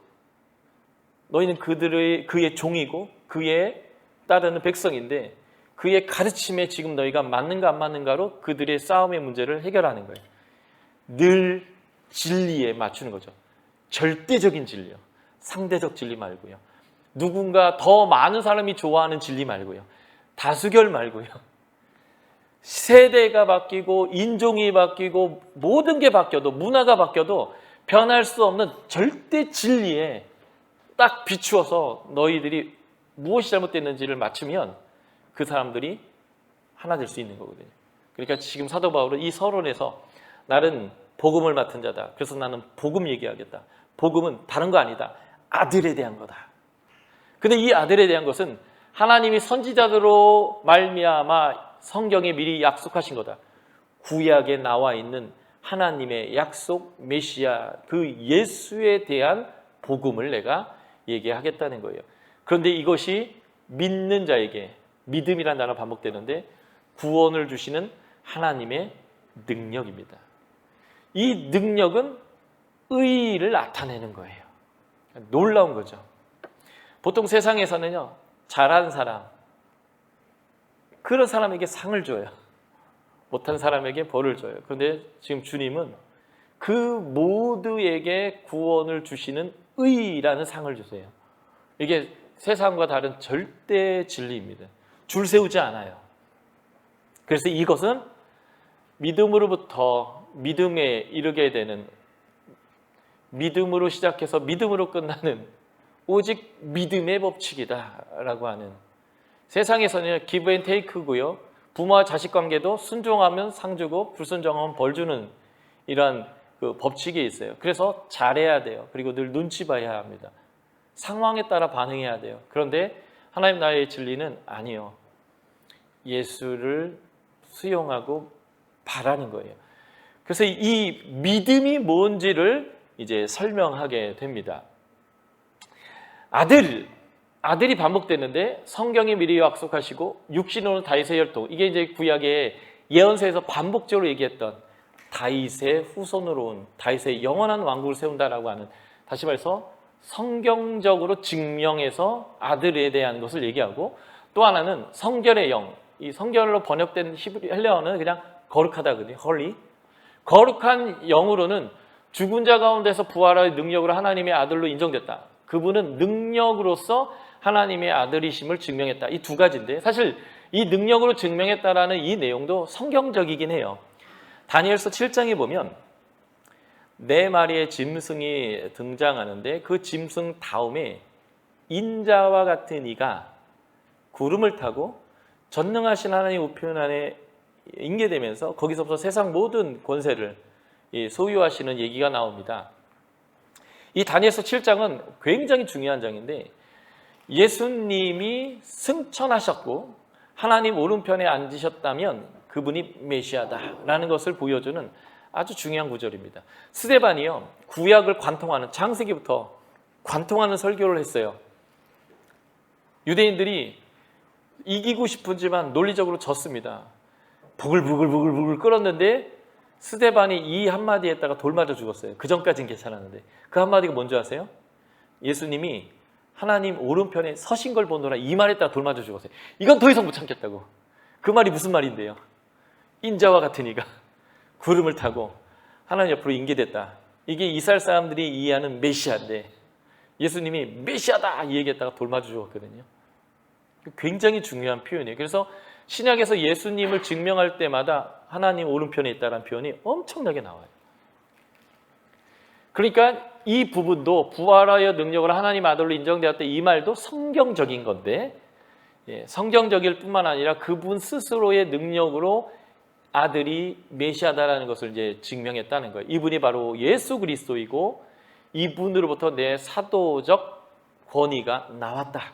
너희는 그의 종이고 그의 따르는 백성인데 그의 가르침에 지금 너희가 맞는가 안 맞는가로 그들의 싸움의 문제를 해결하는 거예요. 늘 진리에 맞추는 거죠. 절대적인 진리요. 상대적 진리 말고요. 누군가 더 많은 사람이 좋아하는 진리 말고요. 다수결 말고요. 세대가 바뀌고 인종이 바뀌고 모든 게 바뀌어도, 문화가 바뀌어도 변할 수 없는 절대 진리에 딱 비추어서 너희들이 무엇이 잘못됐는지를 맞추면 그 사람들이 하나 될 수 있는 거거든요. 그러니까 지금 사도 바울은 이 서론에서 나는 복음을 맡은 자다. 그래서 나는 복음 얘기하겠다. 복음은 다른 거 아니다. 아들에 대한 거다. 근데 이 아들에 대한 것은 하나님이 선지자들로 말미암아 성경에 미리 약속하신 거다. 구약에 나와 있는 하나님의 약속 메시아, 그 예수에 대한 복음을 내가 얘기하겠다는 거예요. 그런데 이것이 믿는 자에게, 믿음이라는 단어 반복되는데 구원을 주시는 하나님의 능력입니다. 이 능력은 의의를 나타내는 거예요. 놀라운 거죠. 보통 세상에서는요, 잘한 사람, 그런 사람에게 상을 줘요. 못한 사람에게 벌을 줘요. 그런데 지금 주님은 그 모두에게 구원을 주시는 의라는 상을 주세요. 이게 세상과 다른 절대 진리입니다. 줄 세우지 않아요. 그래서 이것은 믿음으로부터 믿음에 이르게 되는, 믿음으로 시작해서 믿음으로 끝나는 오직 믿음의 법칙이다라고 하는, 세상에서는 기브 앤 테이크고요. 부모와 자식 관계도 순종하면 상 주고 불순종하면 벌 주는 이런 그 법칙이 있어요. 그래서 잘해야 돼요. 그리고 늘 눈치 봐야 합니다. 상황에 따라 반응해야 돼요. 그런데 하나님 나라의 진리는 아니요. 예수를 수용하고 바라는 거예요. 그래서 이 믿음이 뭔지를 이제 설명하게 됩니다. 아들이 반복되는데 성경이 미리 약속하시고 육신으로는 다윗의 혈통, 이게 이제 구약의 예언서에서 반복적으로 얘기했던 다윗의 후손으로 온, 다윗의 영원한 왕국을 세운다라고 하는, 다시 말해서 성경적으로 증명해서 아들에 대한 것을 얘기하고, 또 하나는 성결의 영, 이 성결로 번역된 헬레어는 그냥 거룩하다거든요. 헐리. 거룩한 영으로는 죽은 자 가운데서 부활의 능력으로 하나님의 아들로 인정됐다. 그분은 능력으로서 하나님의 아들이심을 증명했다. 이 두 가지인데, 사실 이 능력으로 증명했다라는 이 내용도 성경적이긴 해요. 다니엘서 7장에 보면 네 마리의 짐승이 등장하는데 그 짐승 다음에 인자와 같은 이가 구름을 타고 전능하신 하나님 우편 안에 인계되면서 거기서부터 세상 모든 권세를 소유하시는 얘기가 나옵니다. 이 다니엘서 7장은 굉장히 중요한 장인데, 예수님이 승천하셨고 하나님 오른편에 앉으셨다면 그분이 메시아다라는 것을 보여주는 아주 중요한 구절입니다. 스데반이요, 구약을 관통하는, 창세기부터 관통하는 설교를 했어요. 유대인들이 이기고 싶은지만 논리적으로 졌습니다. 부글부글 끓었는데 스데반이 이 한마디 했다가 돌 맞아 죽었어요. 그 전까지는 괜찮았는데 그 한마디가 뭔지 아세요? 예수님이 하나님 오른편에 서신 걸 보노라 이 말에다가 돌 맞아 죽었어요. 이건 더 이상 못 참겠다고. 그 말이 무슨 말인데요? 인자와 같은 이가 구름을 타고 하나님 옆으로 인계됐다. 이게 이스라엘 사람들이 이해하는 메시아인데 예수님이 메시아다 이 얘기했다가 돌 맞아 죽었거든요. 굉장히 중요한 표현이에요. 그래서 신약에서 예수님을 증명할 때마다 하나님 오른편에 있다는 표현이 엄청나게 나와요. 그러니까 이 부분도 부활하여 능력으로 하나님 아들로 인정되었다 이 말도 성경적인 건데 성경적일 뿐만 아니라 그분 스스로의 능력으로 아들이 메시아다라는 것을 이제 증명했다는 거예요. 이분이 바로 예수 그리스도이고 이분으로부터 내 사도적 권위가 나왔다.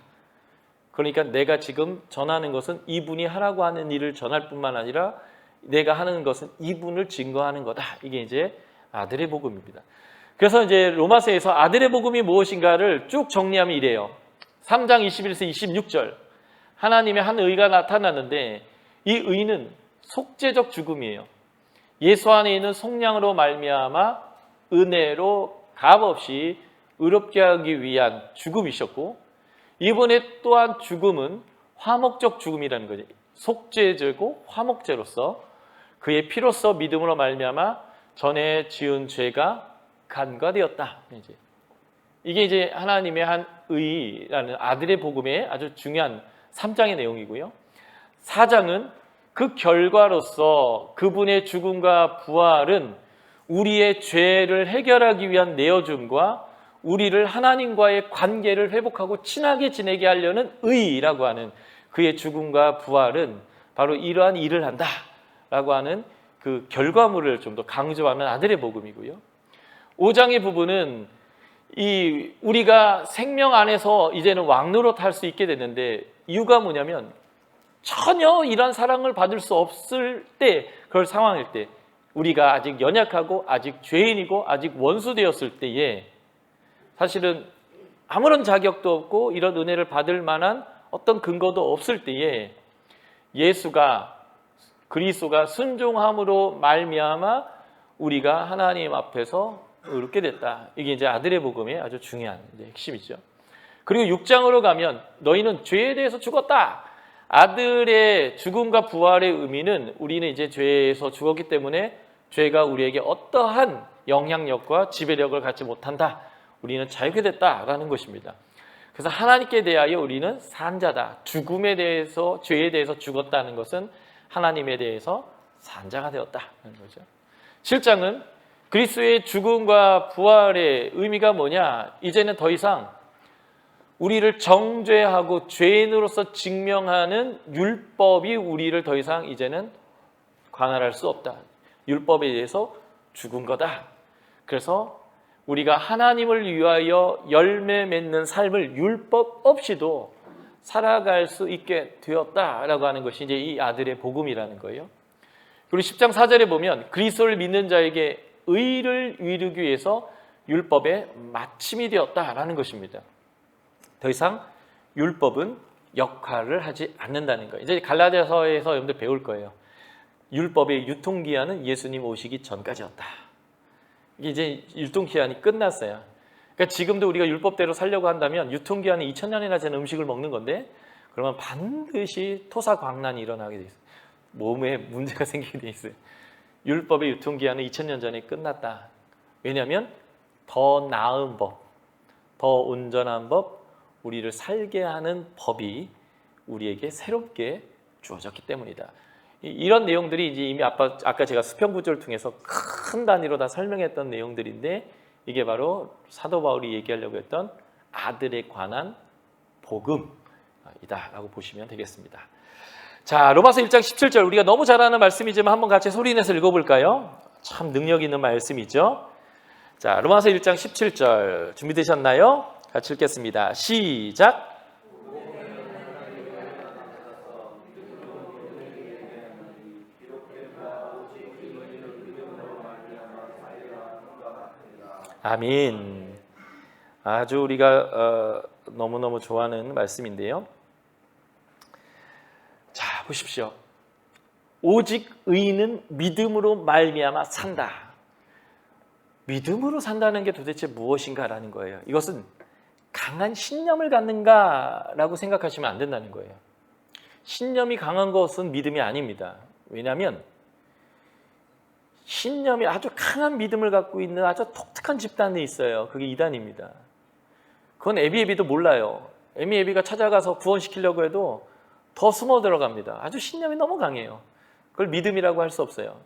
그러니까 내가 지금 전하는 것은 이분이 하라고 하는 일을 전할 뿐만 아니라 내가 하는 것은 이분을 증거하는 거다. 이게 이제 아들의 복음입니다. 그래서 이제 로마서에서 아들의 복음이 무엇인가를 쭉 정리하면 이래요. 3장 21세 26절 하나님의 한 의가 나타났는데 이 의는 속죄적 죽음이에요. 예수 안에 있는 속량으로 말미암아 은혜로 값없이 의롭게 하기 위한 죽음이셨고 이번에 또한 죽음은 화목적 죽음이라는 거죠. 속죄제고 화목제로서 그의 피로써 믿음으로 말미암아 전에 지은 죄가 간과되었다. 이게 이제 하나님의 한 의라는 아들의 복음의 아주 중요한 3장의 내용이고요. 4장은 그 결과로서 그분의 죽음과 부활은 우리의 죄를 해결하기 위한 내어줌과 우리를 하나님과의 관계를 회복하고 친하게 지내게 하려는 의라고 하는 그의 죽음과 부활은 바로 이러한 일을 한다라고 하는 그 결과물을 좀 더 강조하는 아들의 복음이고요. 5장의 부분은 우리가 생명 안에서 이제는 왕노릇 할 수 있게 됐는데 이유가 뭐냐면 전혀 이런 사랑을 받을 수 없을 때 그럴 상황일 때 우리가 아직 연약하고 아직 죄인이고 아직 원수 되었을 때에 사실은 아무런 자격도 없고 이런 은혜를 받을 만한 어떤 근거도 없을 때에 그리스도가 순종함으로 말미암아 우리가 하나님 앞에서 의롭게 됐다. 이게 이제 아들의 복음의 아주 중요한 핵심이죠. 그리고 6장으로 가면 너희는 죄에 대해서 죽었다. 아들의 죽음과 부활의 의미는 우리는 이제 죄에서 죽었기 때문에 죄가 우리에게 어떠한 영향력과 지배력을 갖지 못한다. 우리는 자유케 됐다라는 것입니다. 그래서 하나님께 대하여 우리는 산자다. 죽음에 대해서 죄에 대해서 죽었다는 것은 하나님에 대해서 산자가 되었다는 거죠. 7장은 그리스도의 죽음과 부활의 의미가 뭐냐? 이제는 더 이상 우리를 정죄하고 죄인으로서 증명하는 율법이 우리를 더 이상 이제는 관할할 수 없다. 율법에 의해서 죽은 거다. 그래서 우리가 하나님을 위하여 열매 맺는 삶을 율법 없이도 살아갈 수 있게 되었다라고 하는 것이 이제 이 아들의 복음이라는 거예요. 그리고 10장 4절에 보면 그리스도를 믿는 자에게 의를 이루기 위해서 율법의 마침이 되었다라는 것입니다. 더 이상 율법은 역할을 하지 않는다는 거예요. 이제 갈라디아서에서 여러분들 배울 거예요. 율법의 유통기한은 예수님 오시기 전까지였다. 이게 이제 유통기한이 끝났어요. 그러니까 지금도 우리가 율법대로 살려고 한다면 유통기한이 2000년이나 된 음식을 먹는 건데 그러면 반드시 토사광난이 일어나게 돼 있어요. 몸에 문제가 생기게 돼 있어요. 율법의 유통기한은 2000년 전에 끝났다. 왜냐하면 더 나은 법, 더 온전한 법, 우리를 살게 하는 법이 우리에게 새롭게 주어졌기 때문이다. 이런 내용들이 이제 이미 아까 제가 수평구조를 통해서 큰 단위로 다 설명했던 내용들인데 이게 바로 사도 바울이 얘기하려고 했던 아들에 관한 복음이다라고 보시면 되겠습니다. 자, 로마서 1장 17절 우리가 너무 잘 아는 말씀이지만 한번 같이 소리내서 읽어볼까요? 참 능력 있는 말씀이죠. 자, 로마서 1장 17절 준비되셨나요? 같이 읽겠습니다. 시작. 아멘. 아주 우리가 너무너무 좋아하는 말씀인데요. 자, 보십시오. 오직 의인은 믿음으로 말미암아 산다. 믿음으로 산다는 게 도대체 무엇인가라는 거예요. 이것은 강한 신념을 갖는가라고 생각하시면 안 된다는 거예요. 신념이 강한 것은 믿음이 아닙니다. 왜냐하면 신념이 아주 강한 믿음을 갖고 있는 아주 독특한 집단이 있어요. 그게 이단입니다. 그건 에비에비도 몰라요. 에비에비가 찾아가서 구원시키려고 해도 더 숨어 들어갑니다. 아주 신념이 너무 강해요. 그걸 믿음이라고 할 수 없어요.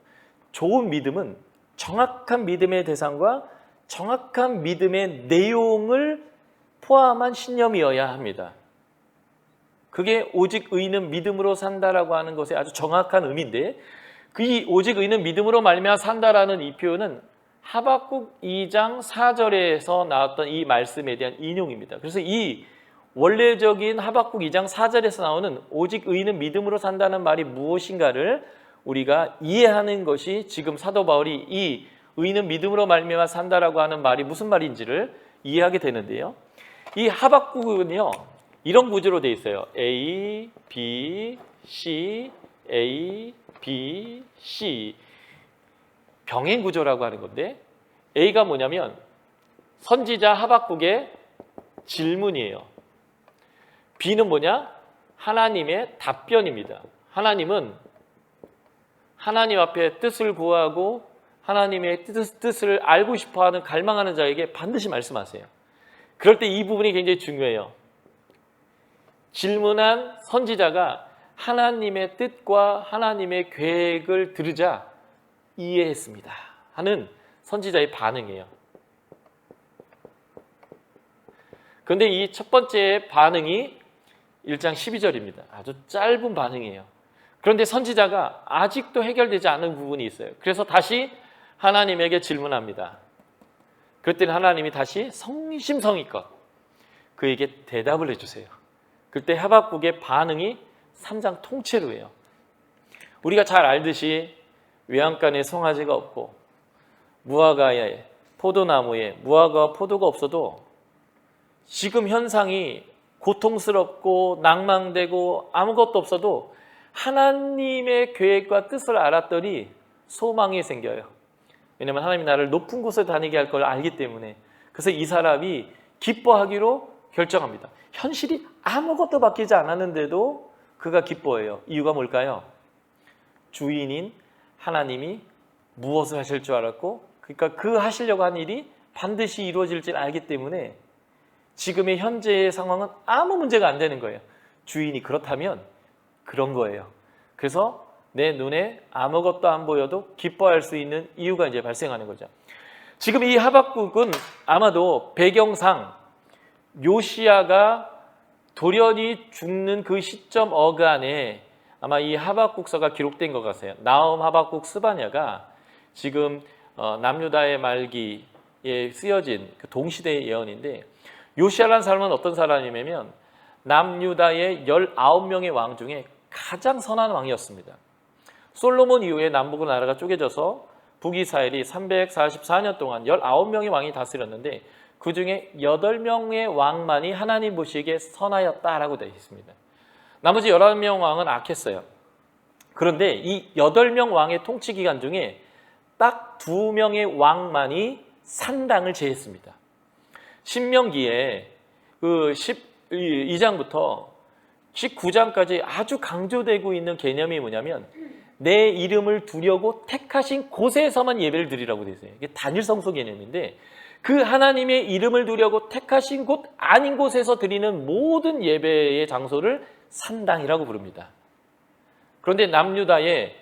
좋은 믿음은 정확한 믿음의 대상과 정확한 믿음의 내용을 포함한 신념이어야 합니다. 그게 오직 의인은 믿음으로 산다라고 하는 것의 아주 정확한 의미인데, 그 오직 의인은 믿음으로 말미암아 산다라는 이 표현은 하박국 2장 4절에서 나왔던 이 말씀에 대한 인용입니다. 그래서 이 원래적인 하박국 2장 4절에서 나오는 오직 의인은 믿음으로 산다는 말이 무엇인가를 우리가 이해하는 것이 지금 사도 바울이 이 의인은 믿음으로 말미암아 산다라고 하는 말이 무슨 말인지를 이해하게 되는데요. 이 하박국은요, 이런 구조로 되어 있어요. A, B, C, A, B, C. 병행 구조라고 하는 건데, A가 뭐냐면 선지자 하박국의 질문이에요. B는 뭐냐? 하나님의 답변입니다. 하나님은 하나님 앞에 뜻을 구하고 하나님의 뜻을 알고 싶어하는 갈망하는 자에게 반드시 말씀하세요. 그럴 때 이 부분이 굉장히 중요해요. 질문한 선지자가 하나님의 뜻과 하나님의 계획을 들으자 이해했습니다 하는 선지자의 반응이에요. 그런데 이 첫 번째 반응이 1장 12절입니다. 아주 짧은 반응이에요. 그런데 선지자가 아직도 해결되지 않은 부분이 있어요. 그래서 다시 하나님에게 질문합니다. 그랬더니 하나님이 다시 성심성의껏 그에게 대답을 해주세요. 그때 하박국의 반응이 3장 통째로 해요. 우리가 잘 알듯이 외양간에 송아지가 없고 무화과에 포도나무에 무화과와 포도가 없어도 지금 현상이 고통스럽고 낭망되고 아무것도 없어도 하나님의 계획과 뜻을 알았더니 소망이 생겨요. 왜냐하면 하나님이 나를 높은 곳에 다니게 할 걸 알기 때문에. 그래서 이 사람이 기뻐하기로 결정합니다. 현실이 아무것도 바뀌지 않았는데도 그가 기뻐해요. 이유가 뭘까요? 주인인 하나님이 무엇을 하실 줄 알았고, 그러니까 그 하시려고 한 일이 반드시 이루어질 줄 알기 때문에 지금의 현재의 상황은 아무 문제가 안 되는 거예요. 주인이 그렇다면 그런 거예요. 그래서 내 눈에 아무것도 안 보여도 기뻐할 수 있는 이유가 이제 발생하는 거죠. 지금 이 하박국은 아마도 배경상 요시야가 돌연히 죽는 그 시점 어간에 아마 이 하박국서가 기록된 것 같아요. 나움, 하박국, 스바냐가 지금 남유다의 말기에 쓰여진 그 동시대의 예언인데, 요시야라는 사람은 어떤 사람이냐면 남유다의 19명의 왕 중에 가장 선한 왕이었습니다. 솔로몬 이후에 남북으로 나라가 쪼개져서 북이스라엘이 344년 동안 19명의 왕이 다스렸는데 그 중에 8명의 왕만이 하나님 보시기에 선하였다라고 되어 있습니다. 나머지 11명 왕은 악했어요. 그런데 이 8명 왕의 통치 기간 중에 딱 2명의 왕만이 산당을 제했습니다. 신명기에 그 12장부터 19장까지 아주 강조되고 있는 개념이 뭐냐면 내 이름을 두려고 택하신 곳에서만 예배를 드리라고 되어 있어요. 이게 단일 성소 개념인데 그 하나님의 이름을 두려고 택하신 곳 아닌 곳에서 드리는 모든 예배의 장소를 산당이라고 부릅니다. 그런데 남유다의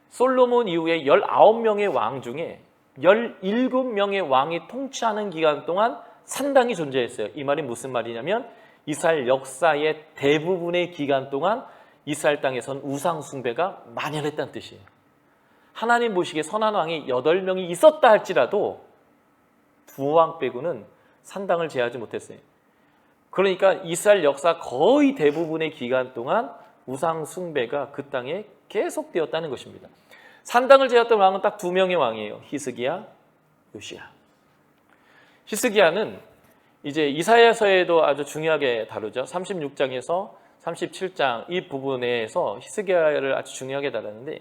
솔로몬 이후에 19명의 왕 중에 17명의 왕이 통치하는 기간 동안 산당이 존재했어요. 이 말이 무슨 말이냐면 이스라엘 역사의 대부분의 기간 동안 이스라엘 땅에선 우상 숭배가 만연했다는 뜻이에요. 하나님 보시기에 선한 왕이 8명이 있었다 할지라도 두 왕 빼고는 산당을 제하지 못했어요. 그러니까 이스라엘 역사 거의 대부분의 기간 동안 우상 숭배가 그 땅에 계속되었다는 것입니다. 산당을 제했던 왕은 딱 2명의 왕이에요. 히스기야, 요시야. 히스기야는 이제 이사야서에도 아주 중요하게 다루죠. 36장에서 37장 이 부분에서 히스기야를 아주 중요하게 다루는데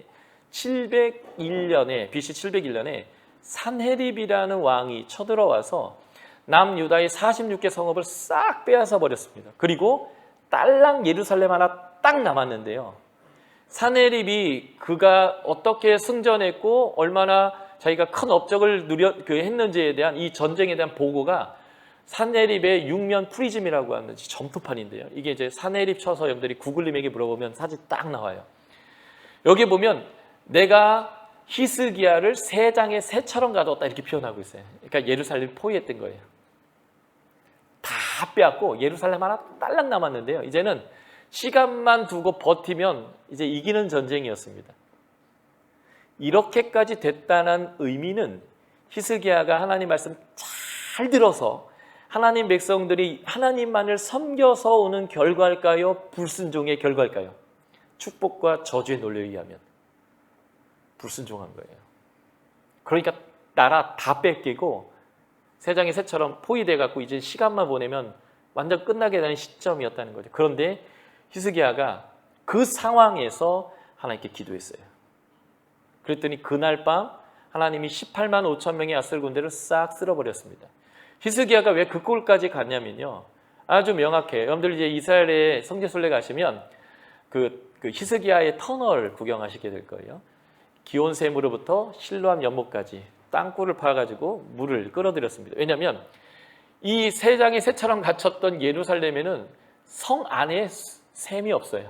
701년에 BC 701년에 산헤립이라는 왕이 쳐들어와서 남유다의 46개 성읍을 싹 빼앗아 버렸습니다. 그리고 딸랑 예루살렘 하나 딱 남았는데요. 사네립이 그가 어떻게 승전했고 얼마나 자기가 큰 업적을 했는지에 대한 이 전쟁에 대한 보고가 사네립의 육면 프리즘이라고 하는 점토판인데요. 이게 이제 사네립 쳐서 여러분들이 구글님에게 물어보면 사진 딱 나와요. 여기 보면 내가 히스기야를 새 장의 새처럼 가두었다 이렇게 표현하고 있어요. 그러니까 예루살렘 포위했던 거예요. 다 빼앗고 예루살렘 하나 딸랑 남았는데요. 이제는 시간만 두고 버티면 이제 이기는 전쟁이었습니다. 이렇게까지 됐다는 의미는 히스기야가 하나님 말씀 잘 들어서 하나님 백성들이 하나님만을 섬겨서 오는 결과일까요? 불순종의 결과일까요? 축복과 저주의 논리에 의하면 불순종한 거예요. 그러니까 나라 다 뺏기고 세상의 새처럼 포위돼 갖고 이제 시간만 보내면 완전 끝나게 되는 시점이었다는 거죠. 그런데 히스기야가 그 상황에서 하나님께 기도했어요. 그랬더니 그날 밤 하나님이 18만 5천 명의 아스를 군대를 싹 쓸어버렸습니다. 히스기야가 왜 그 꼴까지 갔냐면요. 아주 명확해요. 여러분들 이제 이스라엘의 성지순례 가시면 그 히스기야의 터널 구경하시게 될 거예요. 기온샘으로부터 실로암 연못까지 땅굴을 파가지고 물을 끌어들였습니다. 왜냐하면 이 세 장의 새처럼 갇혔던 예루살렘에는 성 안에 샘이 없어요.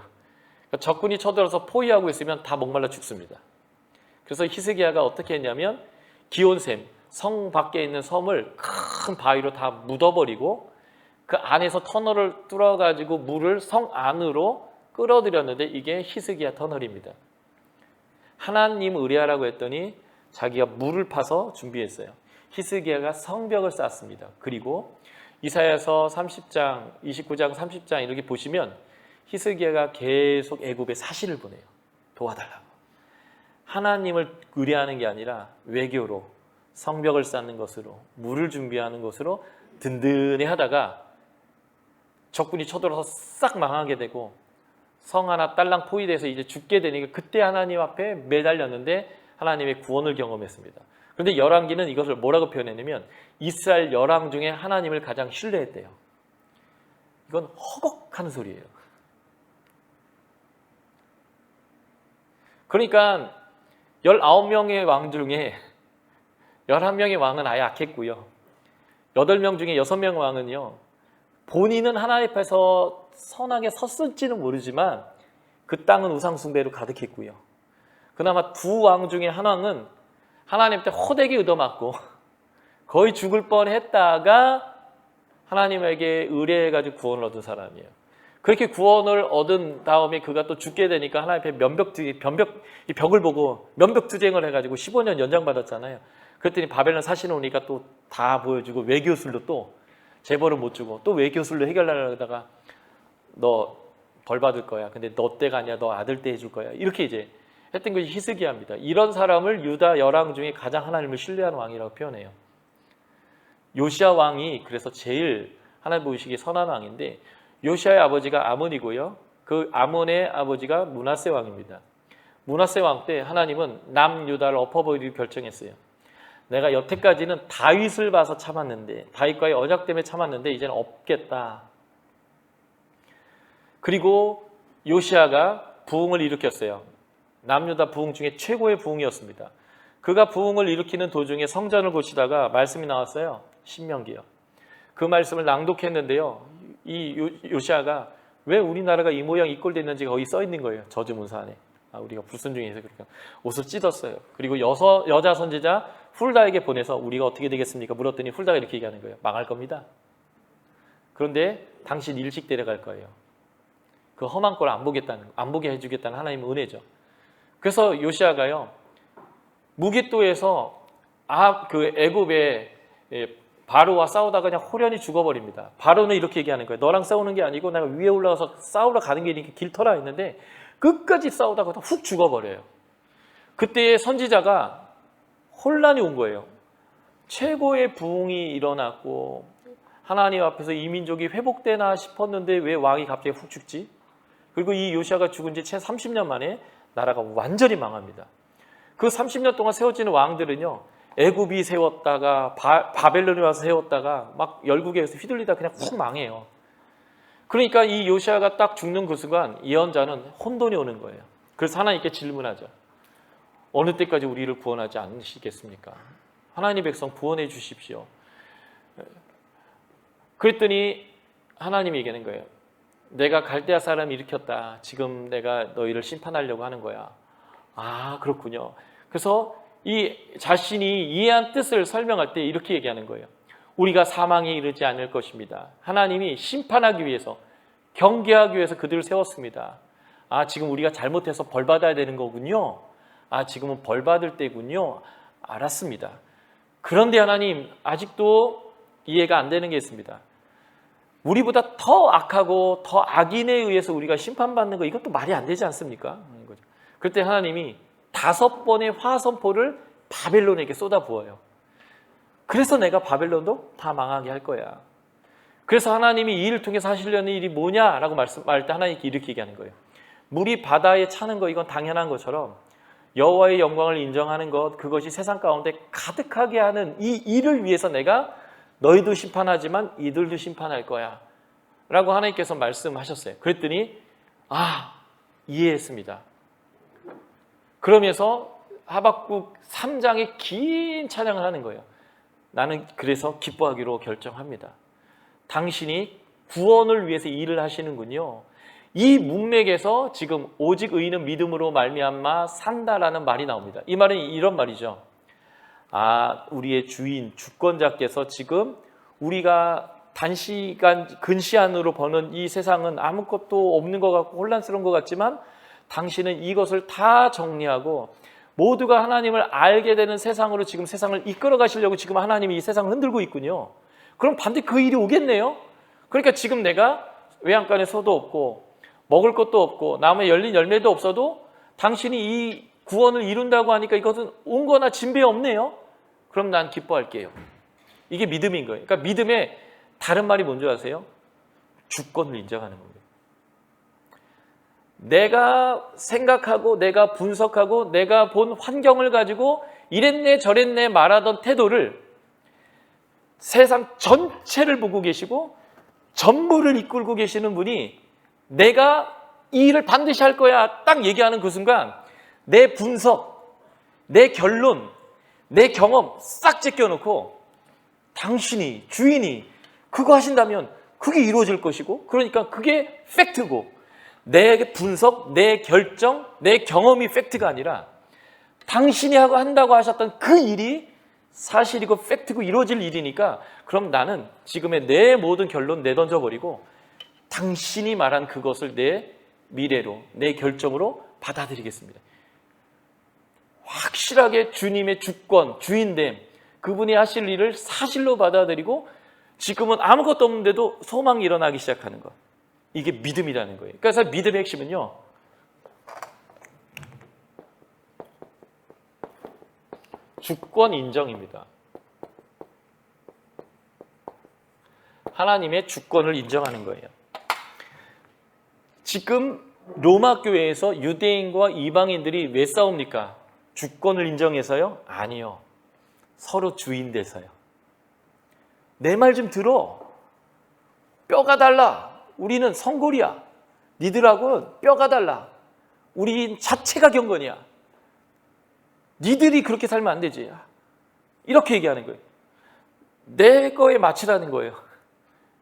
그러니까 적군이 쳐들어서 포위하고 있으면 다 목말라 죽습니다. 그래서 히스기야가 어떻게 했냐면 기온샘, 성 밖에 있는 섬을 큰 바위로 다 묻어버리고 그 안에서 터널을 뚫어가지고 물을 성 안으로 끌어들였는데 이게 히스기야 터널입니다. 하나님 의뢰하라고 했더니 자기가 물을 파서 준비했어요. 히스기야가 성벽을 쌓습니다. 그리고 이사야서 30장, 29장, 30장 이렇게 보시면 히스기야가 계속 애굽에 사신을 보내요. 도와달라고. 하나님을 의뢰하는 게 아니라 외교로 성벽을 쌓는 것으로 물을 준비하는 것으로 든든히 하다가 적군이 쳐들어서 싹 망하게 되고 성 하나 딸랑 포위돼서 이제 죽게 되니까 그때 하나님 앞에 매달렸는데 하나님의 구원을 경험했습니다. 그런데 열왕기는 이것을 뭐라고 표현했냐면 이스라엘 열왕 중에 하나님을 가장 신뢰했대요. 이건 허걱하는 소리예요. 그러니까 19명의 왕 중에 11명의 왕은 아예 악했고요. 8명 중에 6명 왕은요. 본인은 하나님 앞에서 선하게 섰을지는 모르지만 그 땅은 우상숭배로 가득했고요. 그나마 두 왕 중에 한 왕은 하나님한테 호되게 얻어맞고 거의 죽을 뻔했다가 하나님에게 의뢰해가지고 구원을 얻은 사람이에요. 그렇게 구원을 얻은 다음에 그가 또 죽게 되니까 하나님 앞에 이 벽을 보고 면벽투쟁을 해가지고 15년 연장받았잖아요. 그랬더니 바벨론 사신 오니까 또 다 보여주고 외교술로 또 재벌을 못 주고 또 외교술로 해결하려다가 너 벌 받을 거야. 근데 너 때가 아니야. 너 아들 때 해줄 거야. 이렇게 이제 했던 것이 히스기야입니다. 이런 사람을 유다 열왕 중에 가장 하나님을 신뢰하는 왕이라고 표현해요. 요시야 왕이 그래서 제일 하나님 보시기에 선한 왕인데 요시야의 아버지가 아몬이고요. 그 아몬의 아버지가 므낫세 왕입니다. 므낫세 왕 때 하나님은 남유다를 엎어버리기로 결정했어요. 내가 여태까지는 다윗을 봐서 참았는데 다윗과의 언약 때문에 참았는데 이제는 없겠다. 그리고 요시야가 부흥을 일으켰어요. 남유다 부흥 중에 최고의 부흥이었습니다. 그가 부흥을 일으키는 도중에 성전을 고치다가 말씀이 나왔어요. 신명기요. 그 말씀을 낭독했는데요. 이 요시야가 왜 우리나라가 이 모양 이 꼴 됐는지 거기 써 있는 거예요. 저주문서 안에. 우리가 불순종해서 그렇게 옷을 찢었어요. 그리고 여자 선지자 훌다에게 보내서 우리가 어떻게 되겠습니까? 물었더니 훌다가 이렇게 얘기하는 거예요. 망할 겁니다. 그런데 당신 일찍 데려갈 거예요. 그 험한 꼴 안 보게 해주겠다는 하나님의 은혜죠. 그래서 요시야가요 무깃도에서 그 애굽의 바로와 싸우다가 그냥 호련히 죽어버립니다. 바로는 이렇게 얘기하는 거예요. 너랑 싸우는 게 아니고 내가 위에 올라가서 싸우러 가는 게 이렇게 길터라 했는데 끝까지 싸우다가 훅 죽어버려요. 그때 선지자가 혼란이 온 거예요. 최고의 부흥이 일어났고 하나님 앞에서 이 민족이 회복되나 싶었는데 왜 왕이 갑자기 훅 죽지? 그리고 이 요시야가 죽은 지 채 30년 만에 나라가 완전히 망합니다. 그 30년 동안 세워지는 왕들은요 애굽이 세웠다가 바벨론이 와서 세웠다가 막 열국에서 휘둘리다 그냥 푹 망해요. 그러니까 이 요시아가 딱 죽는 그 순간 예언자는 혼돈이 오는 거예요. 그래서 하나님께 질문하죠. 어느 때까지 우리를 구원하지 않으시겠습니까? 하나님 백성 구원해 주십시오. 그랬더니 하나님이 얘기하는 거예요. 내가 갈대아 사람을 일으켰다. 지금 내가 너희를 심판하려고 하는 거야. 아, 그렇군요. 그래서 이 자신이 이해한 뜻을 설명할 때 이렇게 얘기하는 거예요. 우리가 사망에 이르지 않을 것입니다. 하나님이 심판하기 위해서, 경계하기 위해서 그들을 세웠습니다. 아, 지금 우리가 잘못해서 벌 받아야 되는 거군요. 아, 지금은 벌 받을 때군요. 알았습니다. 그런데 하나님, 아직도 이해가 안 되는 게 있습니다. 우리보다 더 악하고 더 악인에 의해서 우리가 심판받는 거, 이것도 말이 안 되지 않습니까? 그때 하나님이 5번의 화선포를 바벨론에게 쏟아부어요. 그래서 내가 바벨론도 다 망하게 할 거야. 그래서 하나님이 이 일을 통해서 하시려는 일이 뭐냐라고 말할 때 하나님께 이렇게 얘기하는 거예요. 물이 바다에 차는 거, 이건 당연한 것처럼 여호와의 영광을 인정하는 것, 그것이 세상 가운데 가득하게 하는 이 일을 위해서 내가 너희도 심판하지만 이들도 심판할 거야 라고 하나님께서 말씀하셨어요. 그랬더니 이해했습니다. 그러면서 하박국 3장의 긴 찬양을 하는 거예요. 나는 그래서 기뻐하기로 결정합니다. 당신이 구원을 위해서 일을 하시는군요. 이 문맥에서 지금 오직 의인은 믿음으로 말미암아 산다라는 말이 나옵니다. 이 말은 이런 말이죠. 우리의 주인, 주권자께서 지금 우리가 단시간, 근시안으로 버는 이 세상은 아무것도 없는 것 같고 혼란스러운 것 같지만 당신은 이것을 다 정리하고 모두가 하나님을 알게 되는 세상으로 지금 세상을 이끌어 가시려고 지금 하나님이 이 세상을 흔들고 있군요. 그럼 반드시 그 일이 오겠네요. 그러니까 지금 내가 외양간에 소도 없고 먹을 것도 없고 나무에 열린 열매도 없어도 당신이 이 구원을 이룬다고 하니까 이것은 온 거나 진배 없네요. 그럼 난 기뻐할게요. 이게 믿음인 거예요. 그러니까 믿음의 다른 말이 뭔지 아세요? 주권을 인정하는 겁니다. 내가 생각하고 내가 분석하고 내가 본 환경을 가지고 이랬네 저랬네 말하던 태도를 세상 전체를 보고 계시고 전부를 이끌고 계시는 분이 내가 이 일을 반드시 할 거야 딱 얘기하는 그 순간 내 분석, 내 결론, 내 경험 싹 제껴놓고 당신이, 주인이 그거 하신다면 그게 이루어질 것이고 그러니까 그게 팩트고 내 분석, 내 결정, 내 경험이 팩트가 아니라 당신이 하고 한다고 하셨던 그 일이 사실이고 팩트고 이루어질 일이니까 그럼 나는 지금의 내 모든 결론 내던져버리고 당신이 말한 그것을 내 미래로, 내 결정으로 받아들이겠습니다. 확실하게 주님의 주권, 주인됨, 그분이 하실 일을 사실로 받아들이고 지금은 아무것도 없는데도 소망이 일어나기 시작하는 것. 이게 믿음이라는 거예요. 그래서 믿음의 핵심은요. 주권 인정입니다. 하나님의 주권을 인정하는 거예요. 지금 로마 교회에서 유대인과 이방인들이 왜 싸웁니까? 주권을 인정해서요? 아니요. 서로 주인 돼서요. 내 말 좀 들어. 뼈가 달라. 우리는 성골이야. 니들하고는 뼈가 달라. 우리 자체가 경건이야. 니들이 그렇게 살면 안 되지. 이렇게 얘기하는 거예요. 내 거에 맞추라는 거예요.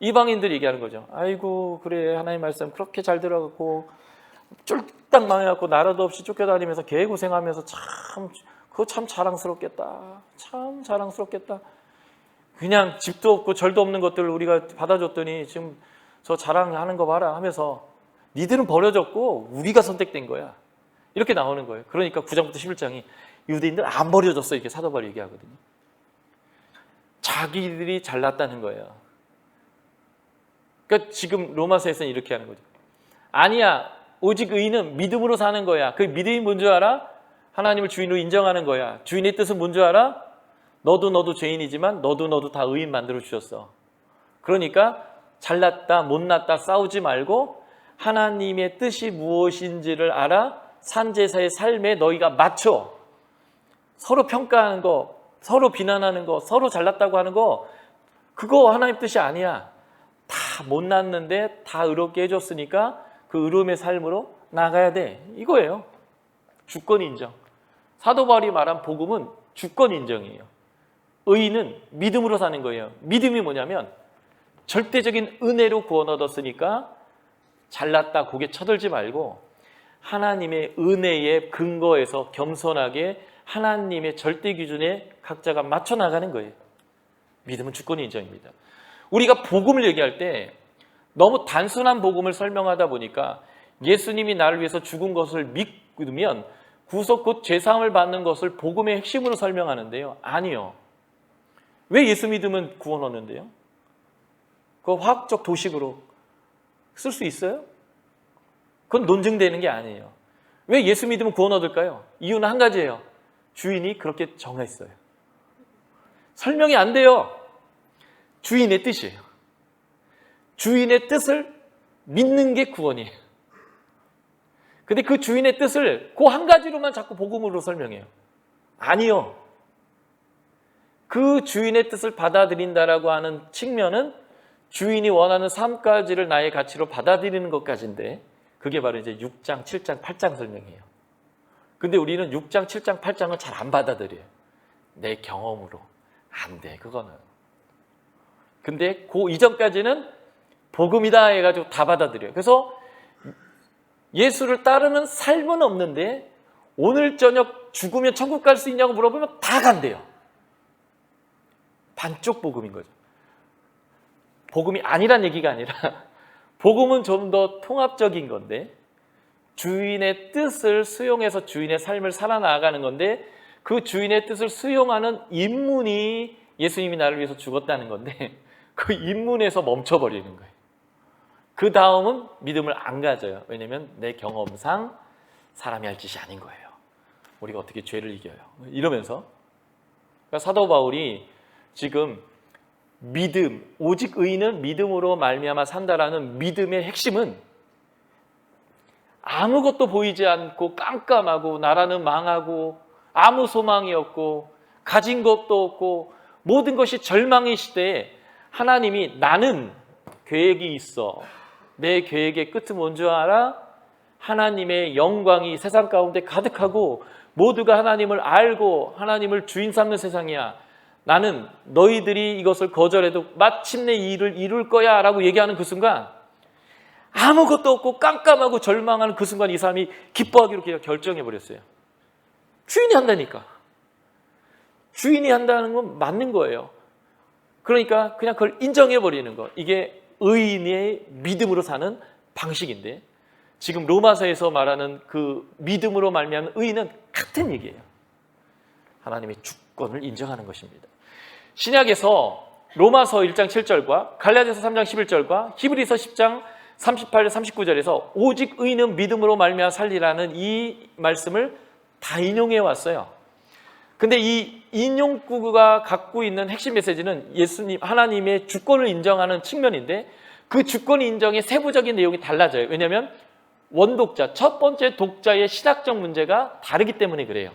이방인들이 얘기하는 거죠. 아이고 그래 하나님 말씀 그렇게 잘 들어가고 쫄딱 망해갖고 나라도 없이 쫓겨다니면서 개고생하면서 그거 참 자랑스럽겠다. 참 자랑스럽겠다. 그냥 집도 없고 절도 없는 것들을 우리가 받아줬더니 지금 저 자랑하는 거 봐라 하면서 니들은 버려졌고 우리가 선택된 거야. 이렇게 나오는 거예요. 그러니까 9장부터 11장이 유대인들 안 버려졌어 이렇게 사도 바울이 얘기하거든요. 자기들이 잘났다는 거예요. 그러니까 지금 로마서에서는 이렇게 하는 거죠. 아니야. 오직 의인은 믿음으로 사는 거야. 그 믿음이 뭔지 알아? 하나님을 주인으로 인정하는 거야. 주인의 뜻은 뭔지 알아? 너도 죄인이지만 너도 다 의인 만들어 주셨어. 그러니까 잘났다 못났다 싸우지 말고 하나님의 뜻이 무엇인지를 알아 산제사의 삶에 너희가 맞춰. 서로 평가하는 거 서로 비난하는 거, 서로 잘났다고 하는 거, 그거 하나님 뜻이 아니야. 다 못났는데 다 의롭게 해줬으니까 그 의로움의 삶으로 나가야 돼. 이거예요. 주권 인정. 사도 바울이 말한 복음은 주권 인정이에요. 의인은 믿음으로 사는 거예요. 믿음이 뭐냐면 절대적인 은혜로 구원 얻었으니까 잘났다 고개 쳐들지 말고 하나님의 은혜의 근거에서 겸손하게 하나님의 절대 기준에 각자가 맞춰 나가는 거예요. 믿음은 주권 인정입니다. 우리가 복음을 얘기할 때 너무 단순한 복음을 설명하다 보니까 예수님이 나를 위해서 죽은 것을 믿으면 구속 곧 죄사함을 받는 것을 복음의 핵심으로 설명하는데요. 아니요. 왜 예수 믿으면 구원 얻는데요? 그거 화학적 도식으로 쓸 수 있어요? 그건 논증되는 게 아니에요. 왜 예수 믿으면 구원 얻을까요? 이유는 한 가지예요. 주인이 그렇게 정했어요. 설명이 안 돼요. 주인의 뜻이에요. 주인의 뜻을 믿는 게 구원이에요. 근데 그 주인의 뜻을 그 한 가지로만 자꾸 복음으로 설명해요. 아니요. 그 주인의 뜻을 받아들인다라고 하는 측면은 주인이 원하는 삶까지를 나의 가치로 받아들이는 것까지인데 그게 바로 이제 6장, 7장, 8장 설명이에요. 근데 우리는 6장, 7장, 8장을 잘 안 받아들여요. 내 경험으로. 안 돼, 그거는. 근데 그 이전까지는 복음이다 해가지고 다 받아들여요. 그래서 예수를 따르는 삶은 없는데 오늘 저녁 죽으면 천국 갈 수 있냐고 물어보면 다 간대요. 반쪽 복음인 거죠. 복음이 아니란 얘기가 아니라 복음은 좀 더 통합적인 건데 주인의 뜻을 수용해서 주인의 삶을 살아나가는 건데 그 주인의 뜻을 수용하는 인문이 예수님이 나를 위해서 죽었다는 건데 그 인문에서 멈춰버리는 거예요. 그 다음은 믿음을 안 가져요. 왜냐하면 내 경험상 사람이 할 짓이 아닌 거예요. 우리가 어떻게 죄를 이겨요. 이러면서 그러니까 사도 바울이 지금 믿음, 오직 의인은 믿음으로 말미암아 산다라는 믿음의 핵심은 아무것도 보이지 않고 깜깜하고 나라는 망하고 아무 소망이 없고 가진 것도 없고 모든 것이 절망의 시대에 하나님이 나는 계획이 있어. 내 계획의 끝은 뭔 줄 알아? 하나님의 영광이 세상 가운데 가득하고 모두가 하나님을 알고 하나님을 주인 삼는 세상이야. 나는 너희들이 이것을 거절해도 마침내 이 일을 이룰 거야 라고 얘기하는 그 순간 아무것도 없고 깜깜하고 절망하는 그 순간 이 사람이 기뻐하기로 그냥 결정해버렸어요. 주인이 한다니까. 주인이 한다는 건 맞는 거예요. 그러니까 그냥 그걸 인정해버리는 거. 이게 의인의 믿음으로 사는 방식인데 지금 로마서에서 말하는 그 믿음으로 말미암은 의인은 같은 얘기예요. 하나님의 주권을 인정하는 것입니다. 신약에서 로마서 1장 7절과 갈라디아서 3장 11절과 히브리서 10장 38절 39절에서 오직 의인은 믿음으로 말미암아 살리라는 이 말씀을 다 인용해 왔어요. 근데 이 인용구가 갖고 있는 핵심 메시지는 예수님 하나님의 주권을 인정하는 측면인데 그 주권 인정의 세부적인 내용이 달라져요. 왜냐하면 원독자, 첫 번째 독자의 신학적 문제가 다르기 때문에 그래요.